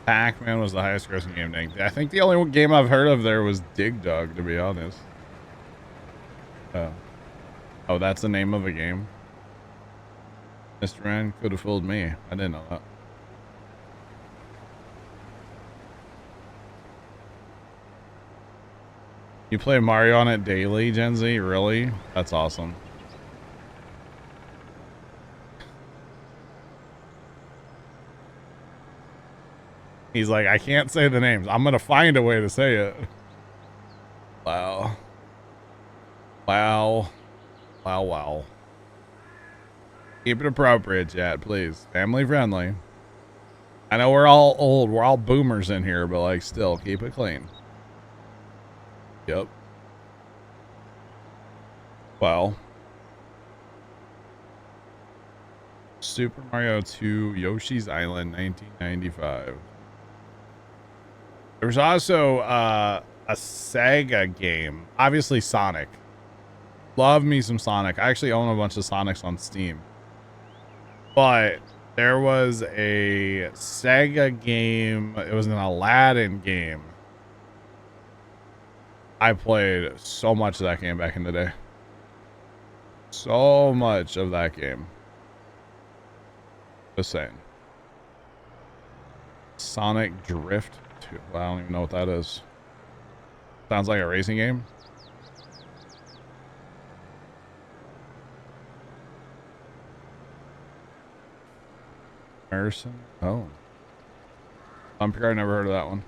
Pac-Man was the highest grossing game. I think the only game I've heard of there was Dig Dug, to be honest. Oh, that's the name of a game? Mr. Man could have fooled me. I didn't know that. You play Mario on it daily, Gen Z? Really? That's awesome. He's like, I can't say the names. I'm going to find a way to say it. Wow. Wow. Wow, wow. Keep it appropriate, chat, please. Family friendly. I know we're all old. We're all boomers in here, but like still, keep it clean. Yep. Well. Super Mario 2 Yoshi's Island 1995. There was also a Sega game. Obviously Sonic. Love me some Sonic. I actually own a bunch of Sonics on Steam. But there was a Sega game. It was an Aladdin game. I played so much of that game back in the day. So much of that game. Just saying. Sonic Drift 2. Well, I don't even know what that is. Sounds like a racing game. Harrison? Oh. I'm sure I never heard of that one.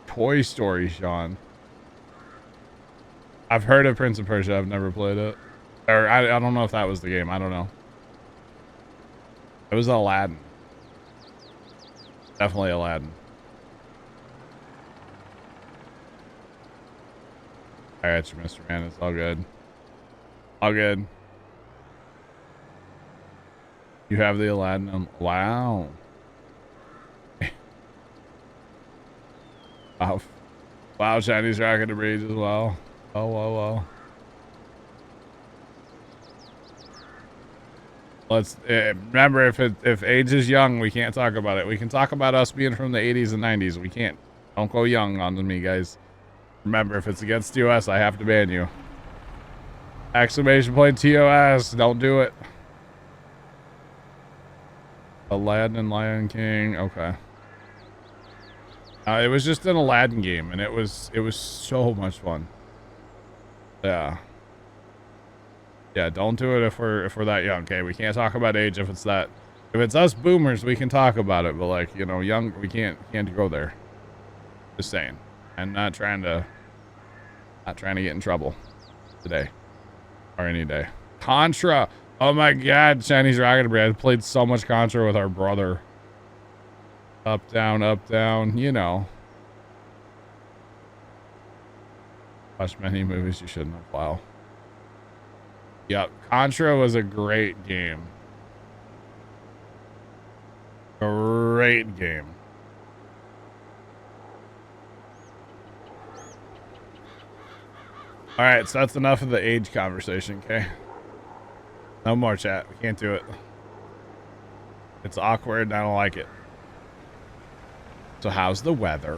Toy Story, Sean. I've heard of Prince of Persia. I've never played it. Or I don't know if that was the game. I don't know. It was Aladdin. Definitely Aladdin. I got you, Mr. Man. It's all good. All good. You have the Aladdin. Wow. Wow. Wow, Chinese rocket to breeze as well. Oh, wow, wow. Let's remember, if age is young, we can't talk about it. We can talk about us being from the 80s and 90s. We can't. Don't go young on me, guys. Remember, if it's against US, I have to ban you. Exclamation point TOS. Don't do it. Aladdin and Lion King. Okay. It was just an Aladdin game, and it was so much fun. Yeah. Yeah, don't do it if we're that young, okay? We can't talk about age if it's us boomers, we can talk about it, but like, you know, young, we can't go there. Just saying. I'm not trying to get in trouble today or any day. Contra. Oh my god, Chinese rocket to breeze. I played so much Contra with our brother. Up, down, you know. Watch many movies you shouldn't have. Wow. Yep, Contra was a great game. Great game. Alright, so that's enough of the age conversation, okay? No more chat. We can't do it. It's awkward and I don't like it. So how's the weather?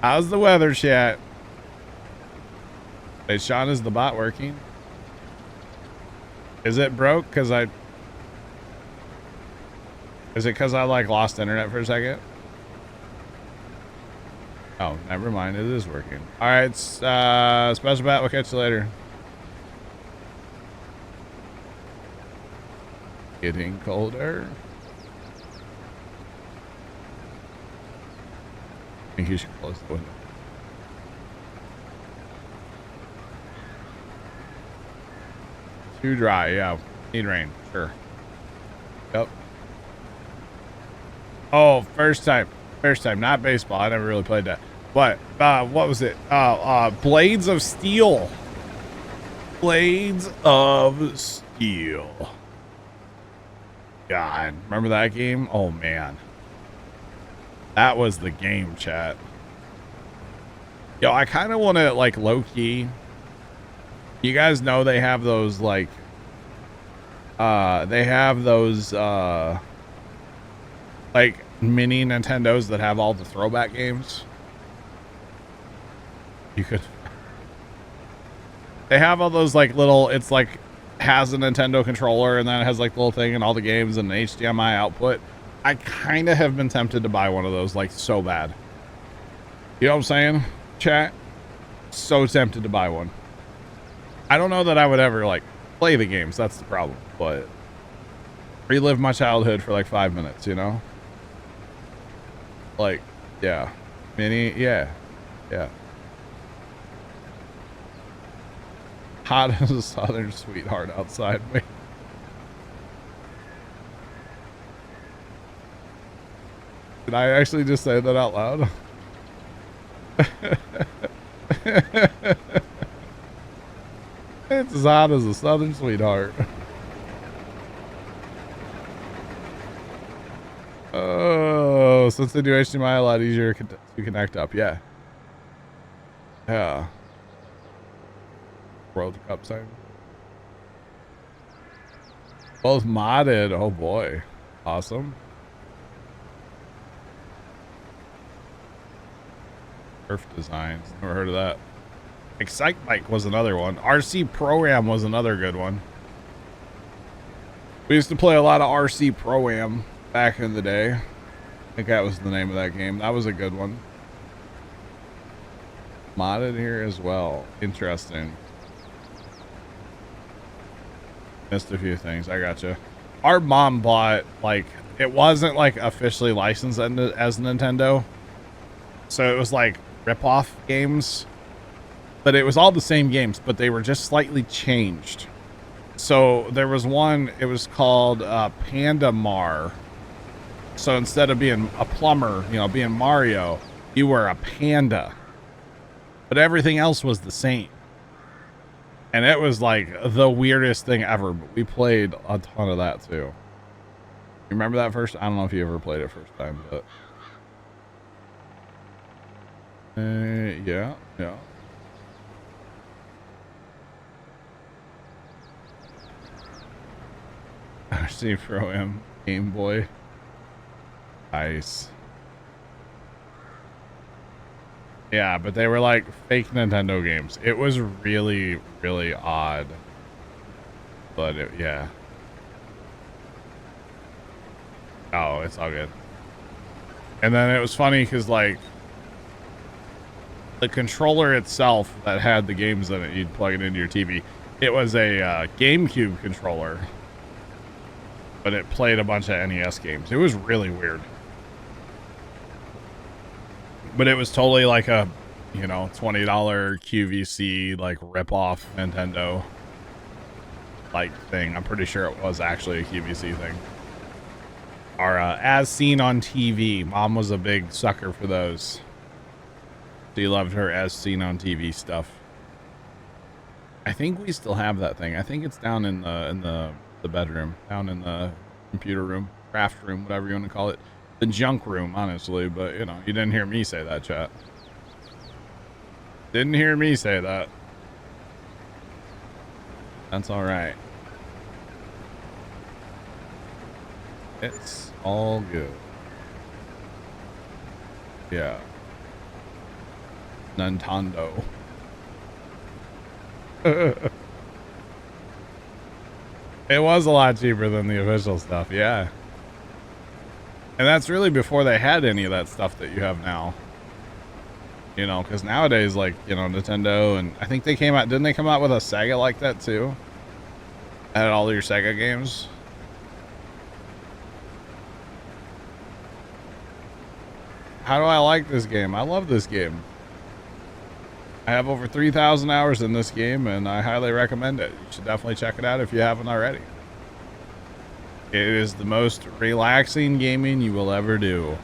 How's the weather, chat? Hey, Sean, is the bot working? Is it broke? Is it because I like lost internet for a second? Oh, never mind. It is working. All right, special bat. We'll catch you later. Getting colder. I think you should close the window. Too dry, yeah. Need rain, sure. Yep. Oh, first time, not baseball. I never really played that. What was it? Blades of Steel. Blades of Steel. God, remember that game? Oh man. That was the game, chat. Yo, I kind of want to, like, low-key. You guys know they have those, like, like, mini Nintendos that have all the throwback games. You could... They have all those, like, little... It's, like, has a Nintendo controller, and then it has, like, the little thing and all the games and an HDMI output. I kind of have been tempted to buy one of those, like, so bad. You know what I'm saying, chat? So tempted to buy one. I don't know that I would ever, like, play the games. That's the problem. But relive my childhood for, like, 5 minutes, you know? Like, yeah. Mini, yeah. Yeah. Hot as a southern sweetheart outside. Wait. Did I actually just say that out loud? It's as hot as a southern sweetheart. Oh, since the new HDMI a lot easier to connect up. Yeah. Yeah. World Cup time. Both modded. Oh boy. Awesome. Earth Designs. Never heard of that. Excite Bike was another one. RC Pro-Am was another good one. We used to play a lot of RC Pro-Am back in the day. I think that was the name of that game. That was a good one. Modded here as well. Interesting. Missed a few things. I gotcha. Our mom bought, like, it wasn't like officially licensed as Nintendo. So it was like rip-off games. But it was all the same games, but they were just slightly changed. So there was one, it was called Panda Mar. So instead of being a plumber, you know, being Mario, you were a panda. But everything else was the same. And it was like the weirdest thing ever. But we played a ton of that too. You remember that first? I don't know if you ever played it first time, but... yeah. RC Pro-Am Game Boy. Nice. Yeah, but they were like fake Nintendo games. It was really, really odd. But it, yeah. Oh, it's all good. And then it was funny because, like, the controller itself that had the games in it, you'd plug it into your TV. It was a GameCube controller, but it played a bunch of NES games. It was really weird. But it was totally like a, you know, $20 QVC, like, rip-off Nintendo, like, thing. I'm pretty sure it was actually a QVC thing. Or, as seen on TV. Mom was a big sucker for those. She loved her as seen on TV stuff. I think we still have that thing. I think it's down in the bedroom, down in the computer room, craft room, whatever you want to call it. The junk room, honestly, but, you know, you didn't hear me say that, chat. Didn't hear me say that. That's all right. It's all good. Yeah. Nintendo. It was a lot cheaper than the official stuff, yeah. And that's really before they had any of that stuff that you have now. You know, because nowadays, like, you know, Nintendo, and I think they came out, didn't they come out with a Sega like that too? Had all your Sega games. How do I like this game? I love this game. I have over 3,000 hours in this game, and I highly recommend it. You should definitely check it out if you haven't already. It is the most relaxing gaming you will ever do.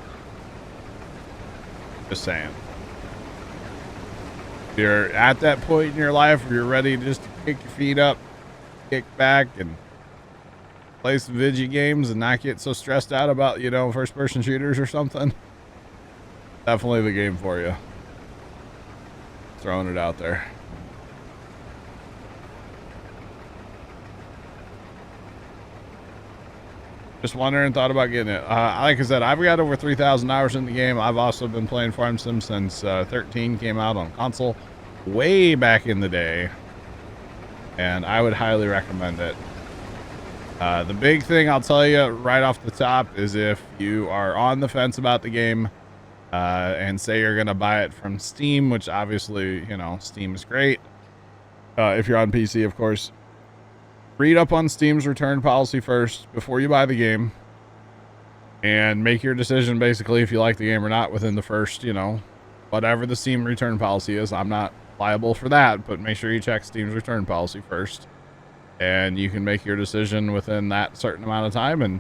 Just saying. If you're at that point in your life where you're ready just to kick your feet up, kick back, and play some video games and not get so stressed out about, you know, first-person shooters or something, Definitely the game for you. Throwing it out there. Just wondering, thought about getting it. Like I said, I've got over 3,000 hours in the game. I've also been playing Farm Sim since 13 came out on console way back in the day. And I would highly recommend it. The big thing I'll tell you right off the top is if you are on the fence about the game and say you're going to buy it from Steam, which obviously, you know, Steam is great. If you're on PC, of course. Read up on Steam's return policy first before you buy the game and make your decision basically if you like the game or not within the first, you know, whatever the Steam return policy is. I'm not liable for that, but make sure you check Steam's return policy first and you can make your decision within that certain amount of time. And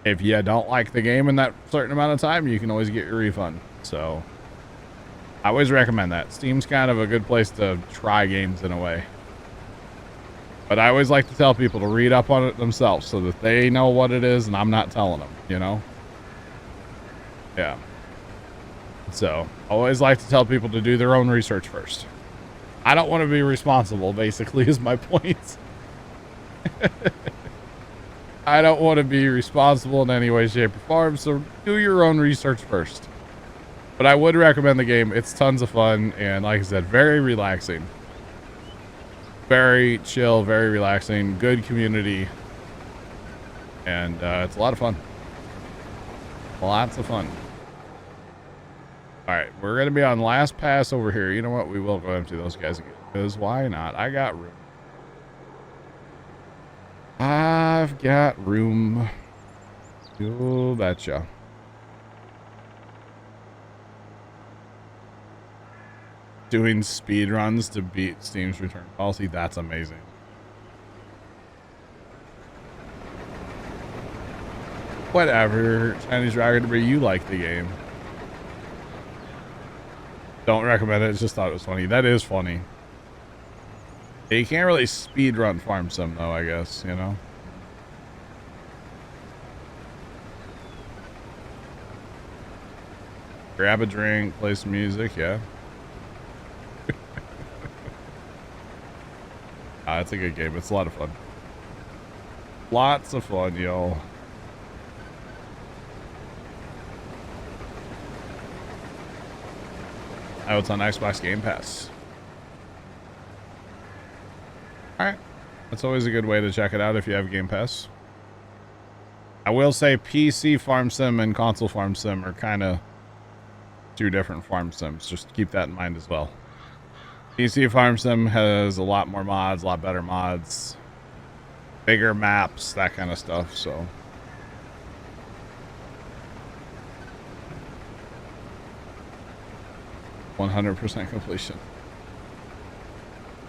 if you don't like the game in that certain amount of time, you can always get your refund. So I always recommend that. Steam's kind of a good place to try games in a way. But I always like to tell people to read up on it themselves so that they know what it is and I'm not telling them, you know? Yeah. So, I always like to tell people to do their own research first. I don't want to be responsible, basically, is my point. I don't want to be responsible in any way, shape, or form, so do your own research first. But I would recommend the game. It's tons of fun, and like I said, very relaxing. Very chill, very relaxing, good community, and it's a lot of fun. Lots of fun. All right, we're gonna be on last pass over here. You know what? We will go empty those guys again, because why not? I got room. I've got room. You betcha. Doing speed runs to beat Steam's return policy. That's amazing. Whatever, Chinese Rocket Debris, you like the game. Don't recommend it, just thought it was funny. That is funny. You can't really speed run Farm Sim though, I guess, you know? Grab a drink, play some music, yeah. It's a good game. It's a lot of fun. Lots of fun, y'all. Oh, it's on Xbox Game Pass. Alright. That's always a good way to check it out if you have Game Pass. I will say PC Farm Sim and console Farm Sim are kind of two different Farm Sims. Just keep that in mind as well. PC Farm Sim has a lot more mods, a lot better mods, bigger maps, that kind of stuff, so. %100% completion.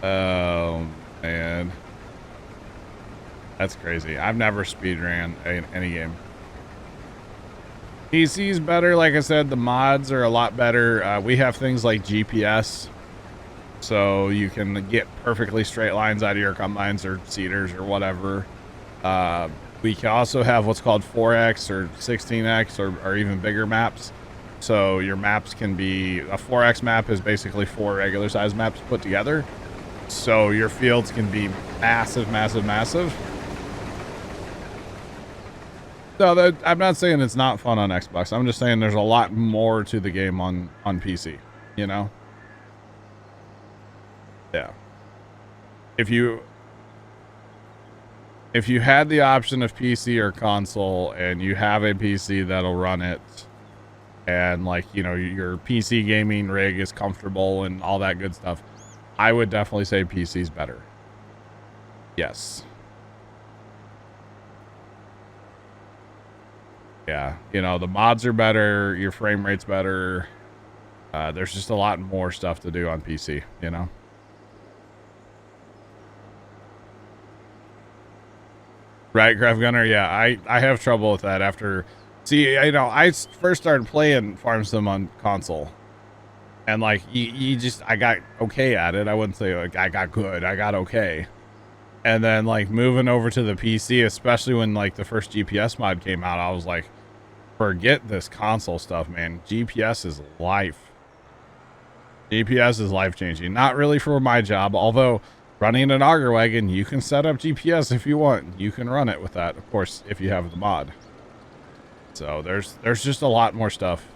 Oh, man. That's crazy. I've never speedran any game. PC's better, like I said, the mods are a lot better. We have things like GPS. So you can get perfectly straight lines out of your combines or seeders or whatever. We can also have what's called 4X or 16X or even bigger maps. So your maps can be, a 4X map is basically 4 regular size maps put together. So your fields can be massive, massive, massive. So I'm not saying it's not fun on Xbox. I'm just saying there's a lot more to the game on PC, you know? Yeah. If you had the option of PC or console and you have a PC that'll run it and like, you know, your PC gaming rig is comfortable and all that good stuff, I would definitely say PC's better. Yes. Yeah. You know, the mods are better, your frame rate's better. There's just a lot more stuff to do on PC, you know? Right, Craft Gunner? Yeah, I have trouble with that after... See, you know, I first started playing Farm Sim on console. And, like, I got okay at it. I wouldn't say, like, I got good. I got okay. And then, like, moving over to the PC, especially when, like, the first GPS mod came out, I was like, Forget this console stuff, man. GPS is life. GPS is life-changing. Not really for my job, although running an auger wagon, you can set up GPS if you want. You can run it with that, of course, if you have the mod. So there's just a lot more stuff.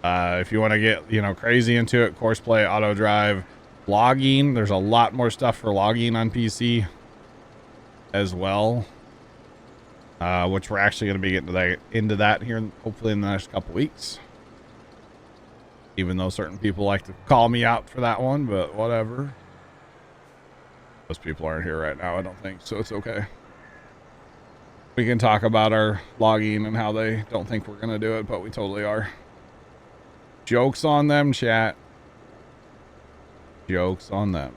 If you want to get, you know, crazy into it, course play, auto drive, logging, there's a lot more stuff for logging on PC as well. Which we're actually going to be getting into that here, hopefully in the next couple weeks. Even though certain people like to call me out for that one, but whatever. Those people aren't here right now, I don't think, so it's okay. We can talk about our logging and how they don't think we're going to do it, but we totally are. Jokes on them, chat. Jokes on them.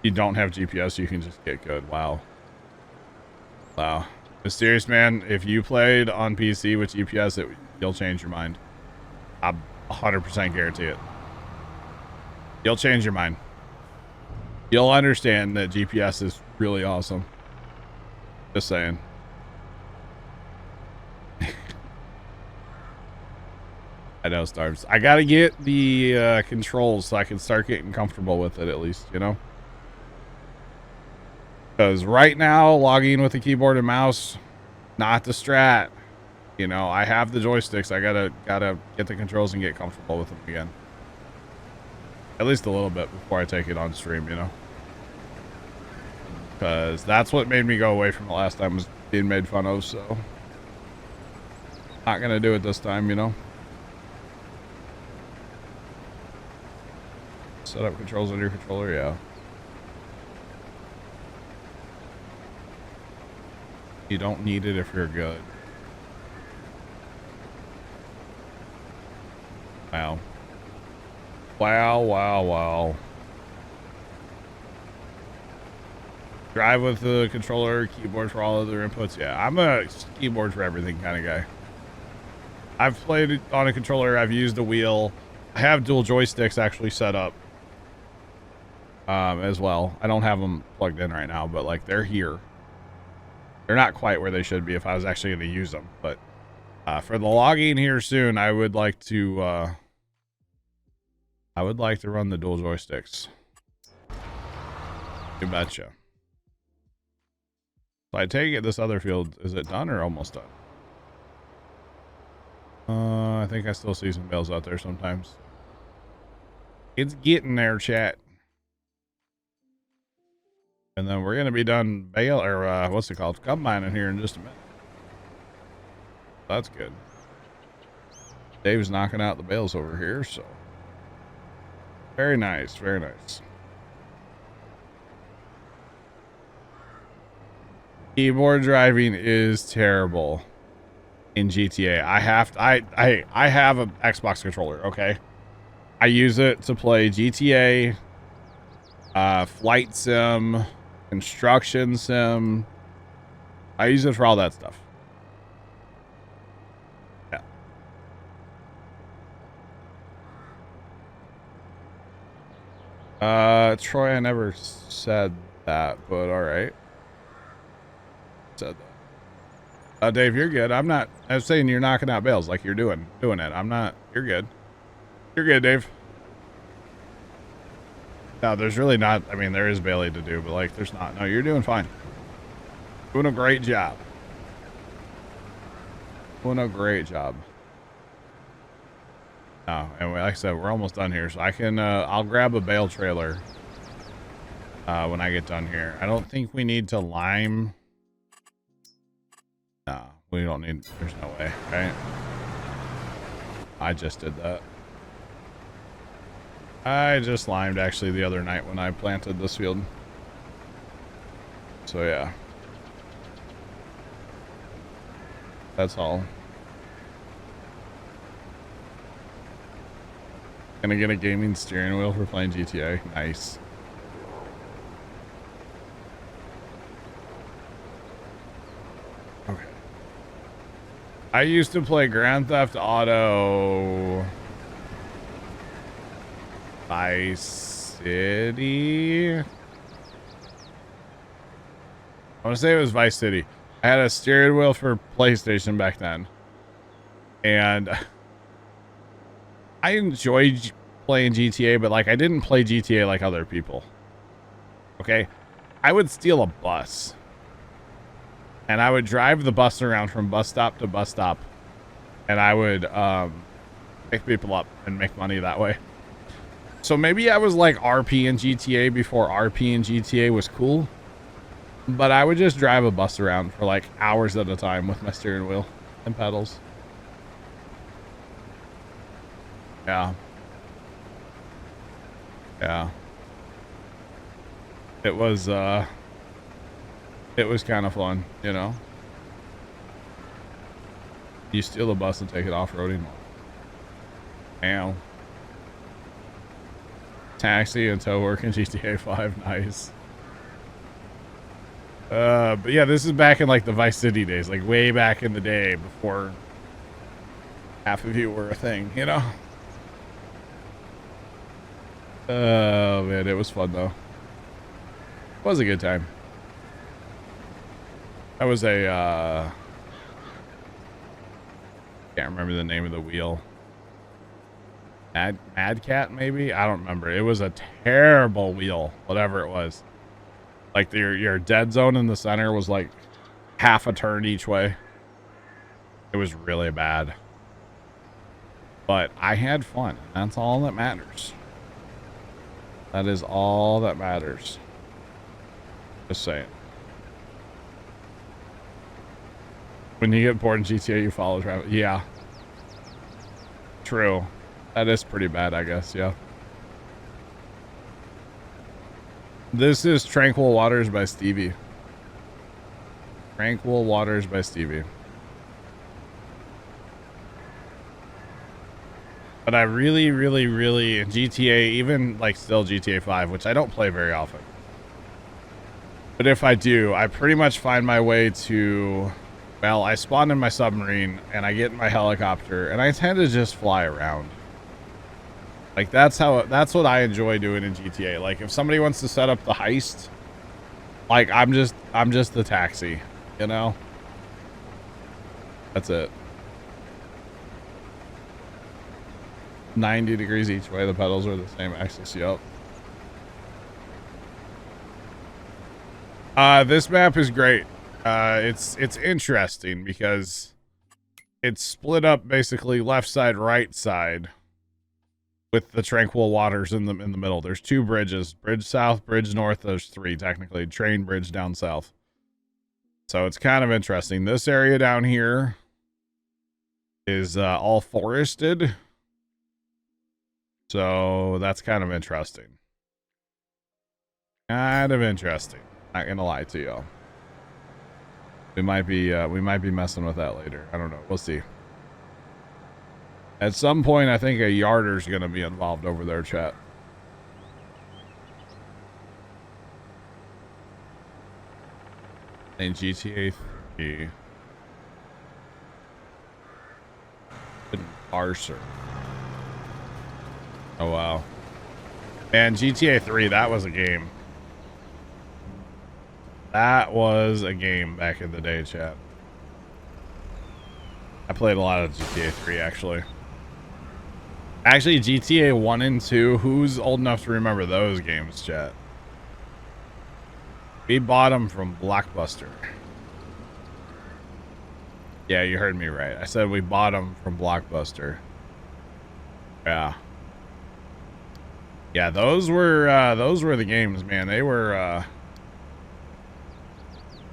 You don't have GPS, you can just get good. Wow. Wow. Mysterious man, if you played on PC with GPS, you'll change your mind. I 100% guarantee it. You'll change your mind. You'll understand that GPS is really awesome. Just saying. I know, Starbs. I gotta get the controls so I can start getting comfortable with it at least, you know? Because right now, logging with the keyboard and mouse, not the strat. You know, I have the joysticks. I gotta get the controls and get comfortable with them again. At least a little bit before I take it on stream, you know? Because that's what made me go away from the last time, was being made fun of, so... Not gonna do it this time, you know? Set up controls on your controller, yeah. You don't need it if you're good. Wow. Wow, wow, wow. Drive with the controller, keyboard for all other inputs. Yeah, I'm a keyboard for everything kind of guy. I've played it on a controller. I've used a wheel. I have dual joysticks actually set up as well. I don't have them plugged in right now, but like they're here. They're not quite where they should be if I was actually going to use them. But for the logging here soon, I would like to run the dual joysticks. You betcha. So I take it this other field, is it done or almost done? I think I still see some bales out there sometimes. It's getting there, chat. And then we're going to be done bale, or what's it called? Combining here in just a minute. That's good. Dave's knocking out the bales over here, so. Very nice, very nice. Keyboard driving is terrible in GTA. I have an Xbox controller, okay? I use it to play GTA, flight sim, construction sim. I use it for all that stuff. Yeah. Troy, I never said that, but all right. Said that. Dave, you're good. I'm saying you're knocking out bales like you're doing it. I'm not. You're good. You're good, Dave. No, there's really not. I mean, there is bailing to do, but like, there's not. No, you're doing fine. Doing a great job. Doing a great job. Oh, and like I said, we're almost done here, so I can. I'll grab a bale trailer when I get done here. I don't think we need to lime. No, we don't need. There's no way, right? I just did that. I just limed actually the other night when I planted this field. So yeah. That's all. Gonna get a gaming steering wheel for playing GTA. Nice. Okay. I used to play Grand Theft Auto Vice City. I want to say it was Vice City. I had a steering wheel for PlayStation back then. And I enjoyed playing GTA, but like I didn't play GTA like other people. Okay? I would steal a bus. And I would drive the bus around from bus stop to bus stop. And I would pick people up and make money that way. So maybe I was like RP in GTA before RP in GTA was cool. But I would just drive a bus around for like hours at a time with my steering wheel and pedals. Yeah. Yeah. It was kind of fun, you know. You steal the bus and take it off-roading. Ow. Taxi and tow work in GTA 5. Nice. But yeah, this is back in like the Vice City days, like way back in the day before half of you were a thing, you know? Oh man, it was fun though. It was a good time. That was a, can't remember the name of the wheel. Mad Cat, maybe? I don't remember. It was a terrible wheel, whatever it was. Like your dead zone in the center was like half a turn each way. It was really bad. But I had fun. That's all that matters. That is all that matters. Just saying. When you get bored in GTA, you follow traffic. Yeah. True. That is pretty bad, I guess. Yeah. This is Tranquil Waters by Stevie. Tranquil Waters by Stevie. But I really in GTA, even like still GTA 5, which I don't play very often. But if I do, I pretty much find my way to, well, I spawn in my submarine and I get in my helicopter and I tend to just fly around. Like that's what I enjoy doing in GTA. Like if somebody wants to set up the heist, like I'm just the taxi, you know? That's it. 90 degrees each way, the pedals are the same axis. Yep. This map is great. It's interesting because it's split up basically left side, right side, with the Tranquil Waters in the middle. There's two bridges, bridge south, bridge north. There's three technically, train bridge down south. So it's kind of interesting. This area down here is all forested. So that's kind of interesting. Kind of interesting. Not gonna lie to y'all. We might be messing with that later. I don't know. We'll see. At some point, I think a yarder's gonna be involved over there, chat. In GTA 3. Parser. Oh wow. Man, GTA 3, that was a game. That was a game back in the day, chat. I played a lot of GTA 3 actually. Actually, GTA 1 and 2, who's old enough to remember those games, chat? We bought them from Blockbuster. Yeah, you heard me right. I said we bought them from Blockbuster. Yeah. Yeah, those were the games, man. They were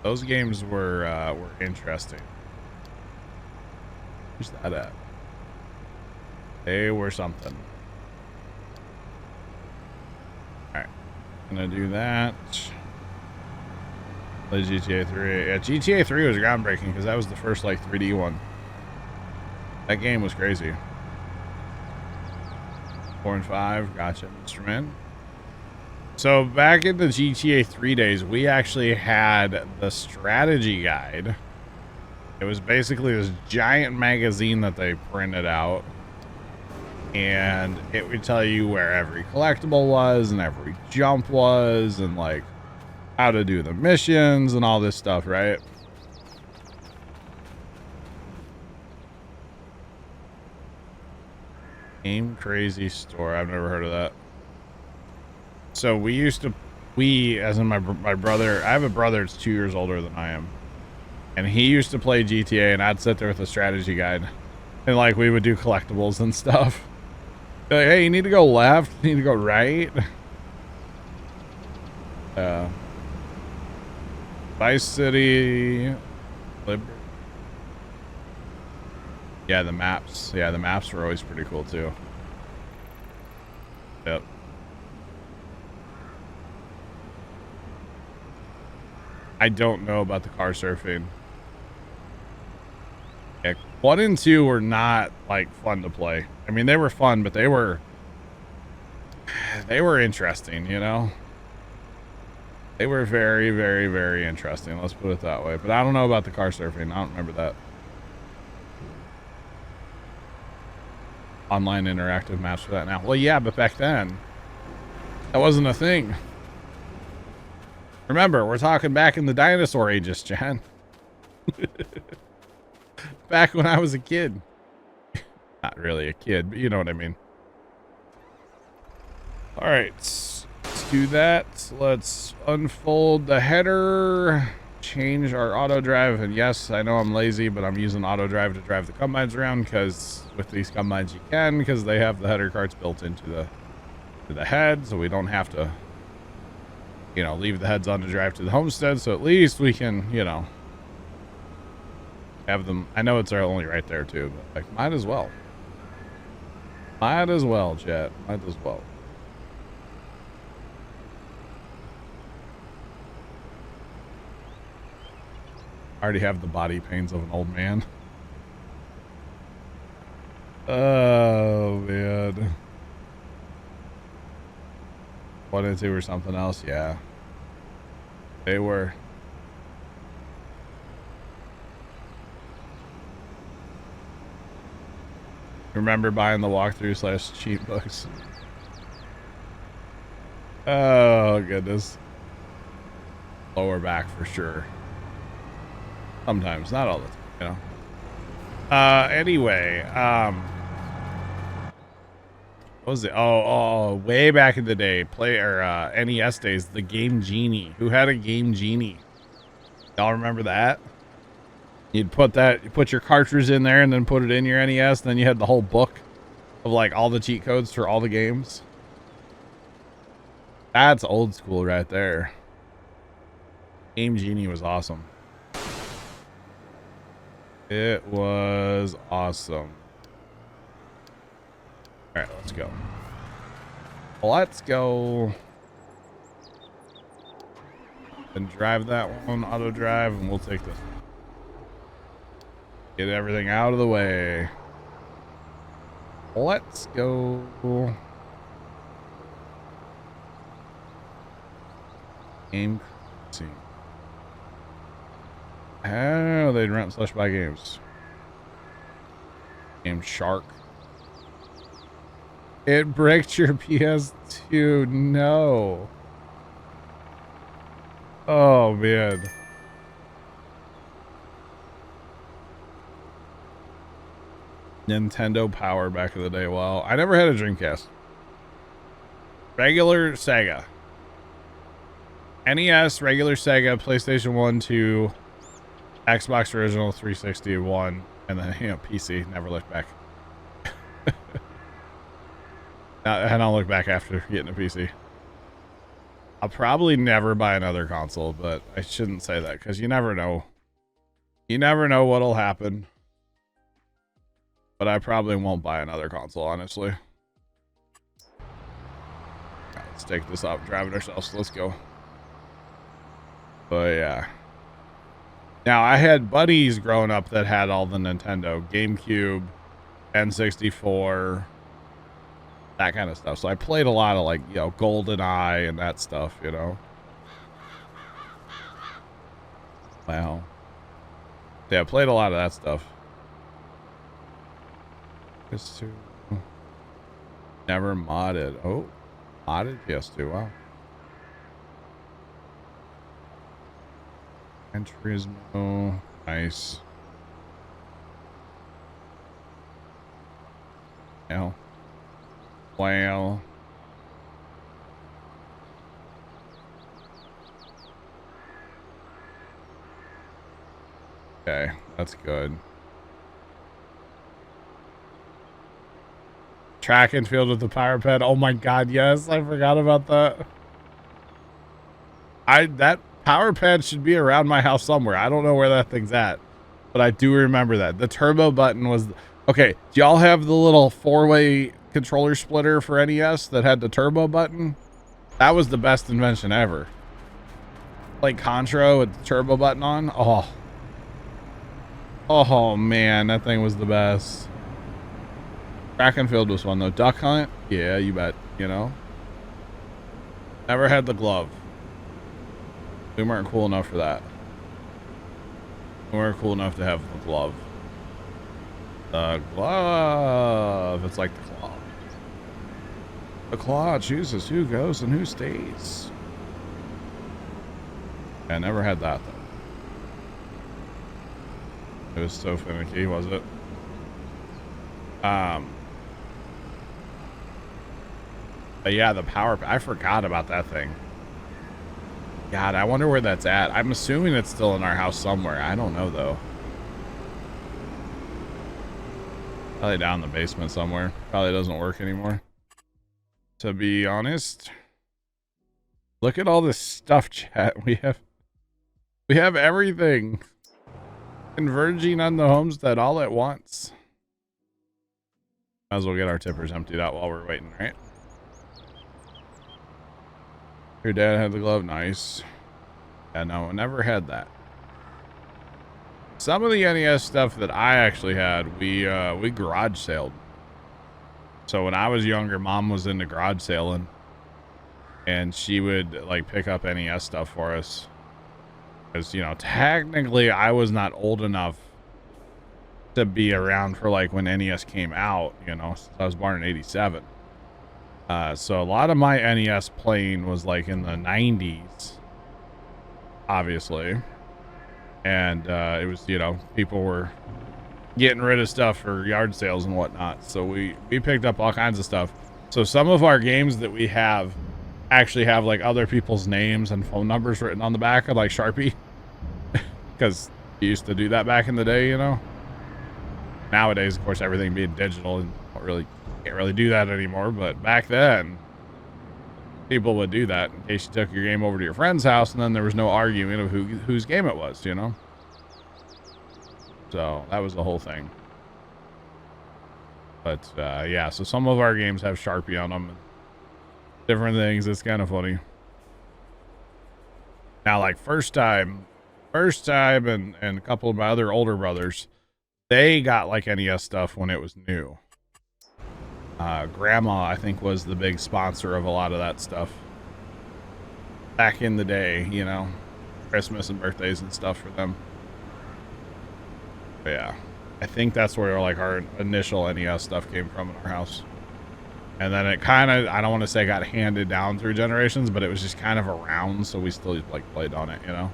those games were interesting. Where's that at? They were something. Alright. Gonna do that. Play GTA 3. Yeah, GTA 3 was groundbreaking because that was the first like 3D one. That game was crazy. 4 and 5, gotcha, Mr. Man. So back in the GTA 3 days, we actually had the strategy guide. It was basically this giant magazine that they printed out. And it would tell you where every collectible was and every jump was and like how to do the missions and all this stuff, right? Game Crazy Store. I've never heard of that. So we, as in my brother, I have a brother that's 2 years older than I am. And he used to play GTA, and I'd sit there with a strategy guide. And, like, we would do collectibles and stuff. Like, hey, you need to go left, you need to go right. Vice City. Yeah, the maps. Yeah, the maps were always pretty cool, too. Yep. I don't know about the car surfing. Yeah, 1 and 2 were not, like, fun to play. I mean, they were fun, but they were interesting, you know? They were very, very, very interesting. Let's put it that way. But I don't know about the car surfing. I don't remember that. Online interactive maps for that now. Well, yeah, but back then, that wasn't a thing. Remember, we're talking back in the dinosaur ages, Jan. Back when I was a kid. Not really a kid, but you know what I mean. All right, let's do that. Let's unfold the header, change our auto drive. And yes, I know I'm lazy, but I'm using auto drive to drive the combines around because with these combines you can, because they have the header carts built into the head, so we don't have to, you know, leave the heads on to drive to the homestead. So at least we can, you know, have them. I know it's only right there too, but like, might as well. Might as well, chat. Might as well. I already have the body pains of an old man. Oh, man. 1 and 2 or something else, yeah. They were. Remember buying the walkthrough / cheat books. Oh, goodness. Lower back for sure. Sometimes, not all the time, you know. Anyway, what was it? Oh, way back in the day, NES days, the Game Genie. Who had a Game Genie? Y'all remember that? You'd put your cartridge in there and then put it in your NES. Then you had the whole book of like all the cheat codes for all the games. That's old school right there. Game Genie was awesome. It was awesome. All right, let's go. Let's go. And drive that one, auto drive, and we'll take this. Get everything out of the way. Let's go. Game. Let's see. Oh, they'd rent / buy games. Game Shark. It bricked your PS2. No. Oh, man. Nintendo Power back in the day. Well, I never had a Dreamcast. Regular Sega. NES, regular Sega, PlayStation 1, 2, Xbox original, 360, 1, and then, you know, PC. Never looked back. I don't look back after getting a PC. I'll probably never buy another console, but I shouldn't say that because you never know. You never know what'll happen. But I probably won't buy another console, honestly. Right, let's take this up, drive it ourselves. Let's go. But yeah. Now, I had buddies growing up that had all the Nintendo, GameCube, N64, that kind of stuff. So I played a lot of, like, you know, GoldenEye and that stuff, you know. Wow. Yeah, I played a lot of that stuff. PS2. Never modded. Oh, modded PS2. Wow. And Turismo. Nice. Well. Wow. Okay, that's good. Track and field with the power pad. Oh my god, yes, I forgot about that. That power pad should be around my house somewhere. I don't know where that thing's at, but I do remember that. The turbo button was okay. Do y'all have the little 4-way controller splitter for NES that had the turbo button? That was the best invention ever. Like Contra with the turbo button on. Oh man, that thing was the best. Track and field was fun though. Duck hunt? Yeah, you bet. You know? Never had the glove. We weren't cool enough for that. We weren't cool enough to have the glove. The glove. It's like the claw. The claw chooses who goes and who stays. I never had that though. It was so finicky, was it? But yeah, the power. I forgot about that thing. God, I wonder where that's at. I'm assuming it's still in our house somewhere. I don't know though. Probably down in the basement somewhere. Probably doesn't work anymore. To be honest. Look at all this stuff, chat. We have everything. Converging on the homestead all at once. Might as well get our tippers emptied out while we're waiting, right? Your dad had the glove. Nice. Yeah, no, I never had that. Some of the NES stuff that I actually had, we garage sailed. So when I was younger, Mom was into garage sailing, and she would like pick up NES stuff for us. Because, you know, technically I was not old enough to be around for like when NES came out, you know. I was born in 87. So a lot of my NES playing was like in the 90s, obviously. And it was, you know, people were getting rid of stuff for yard sales and whatnot. So we picked up all kinds of stuff. So some of our games that we have actually have like other people's names and phone numbers written on the back of like Sharpie. Because you used to do that back in the day, you know. Nowadays, of course, everything being digital and can't really do that anymore. But back then, people would do that in case you took your game over to your friend's house, and then there was no arguing of whose game it was, you know. So that was the whole thing. But yeah, so some of our games have Sharpie on them, and different things. It's kind of funny. Now, like first time, and a couple of my other older brothers, they got like NES stuff when it was new. Grandma, I think, was the big sponsor of a lot of that stuff back in the day, you know, Christmas and birthdays and stuff for them. But yeah, I think that's where like our initial NES stuff came from in our house. And then it kind of, I don't want to say got handed down through generations, but it was just kind of around, so we still like played on it, you know.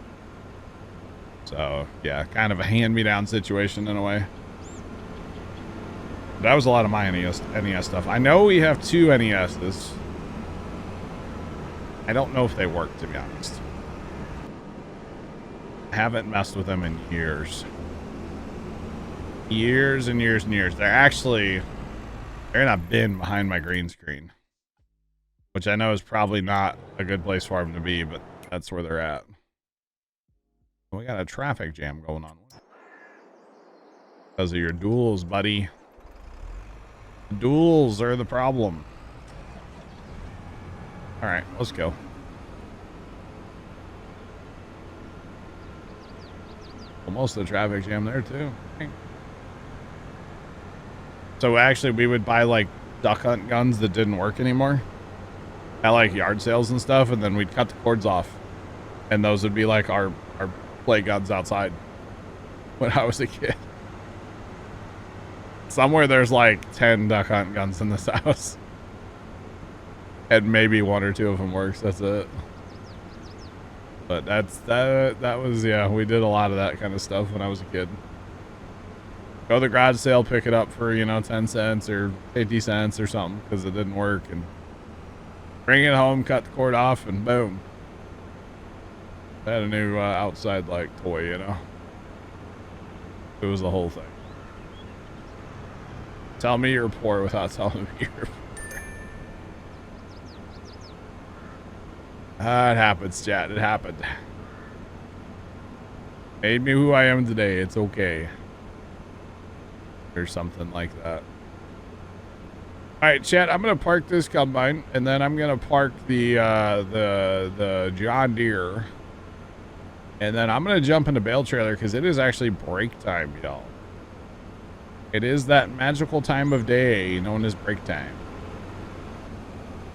So yeah, kind of a hand-me-down situation in a way. That was a lot of my NES stuff. I know we have 2 NESs. I don't know if they work, to be honest. I haven't messed with them in years. Years and years and years. They're in a bin behind my green screen, which I know is probably not a good place for them to be, but that's where they're at. We got a traffic jam going on. Because of your duels, buddy. The duels are the problem. All right, let's go. Well, most of the traffic jam there too. So actually we would buy like duck hunt guns that didn't work anymore at like yard sales and stuff, and then we'd cut the cords off, and those would be like our play guns outside when I was a kid. Somewhere there's like 10 duck hunt guns in this house, and maybe 1 or 2 of them works. That's it. But that was, yeah, we did a lot of that kind of stuff when I was a kid. Go to the garage sale, pick it up for, 10 cents or 50 cents or something because it didn't work, and bring it home, cut the cord off, and boom. I had a new outside like toy, It was the whole thing. Tell me you're poor without telling me you're poor. It happens, chat. It happened. Made me who I am today. It's okay. Or something like that. All right, chat. I'm gonna park this combine, and then I'm gonna park the John Deere, and then I'm gonna jump into bale trailer because it is actually break time, y'all. It is that magical time of day known as break time.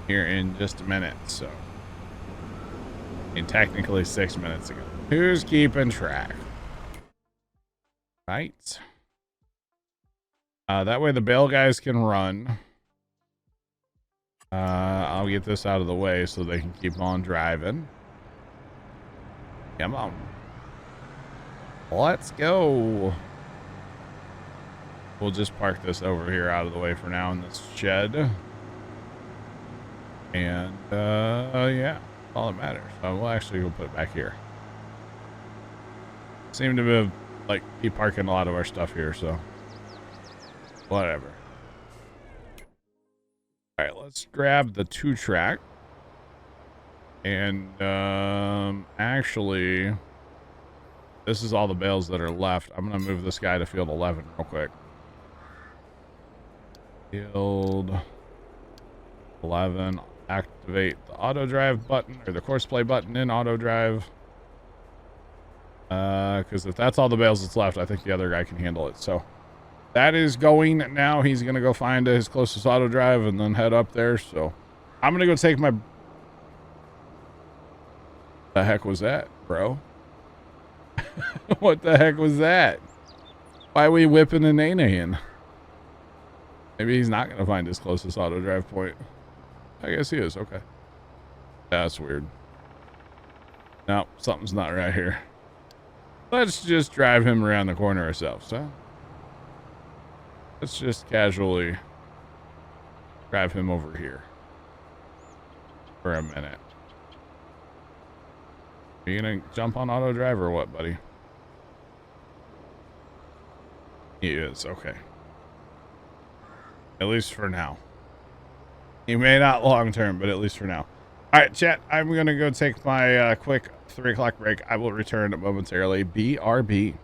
Here in just a minute, so. And technically 6 minutes ago. Who's keeping track? Right. That way the bale guys can run. I'll get this out of the way so they can keep on driving. Come on. Let's go. We'll just park this over here out of the way for now in this shed. And, yeah, all that matters. We'll actually go put it back here. Seem to be, like, keep parking a lot of our stuff here, so. Whatever. All right, let's grab the 2-track. And, actually, this is all the bales that are left. I'm going to move this guy to field 11 real quick. Field 11. Activate the auto drive button, or the course play button in auto drive. Because if that's all the bales that's left, I think the other guy can handle it. So that is going now. He's going to go find his closest auto drive and then head up there. So I'm going to go take my... The heck was that, bro? What the heck was that? Why are we whipping and nana-ing? Maybe he's not going to find his closest auto drive point. I guess he is. Okay. That's weird. No, something's not right here. Let's just drive him around the corner ourselves, huh? Let's just casually drive him over here for a minute. Are you gonna jump on auto drive or what, buddy? He is. Okay. At least for now. He may not long term, but at least for now. All right, chat. I'm going to go take my quick 3 o'clock break. I will return momentarily. BRB.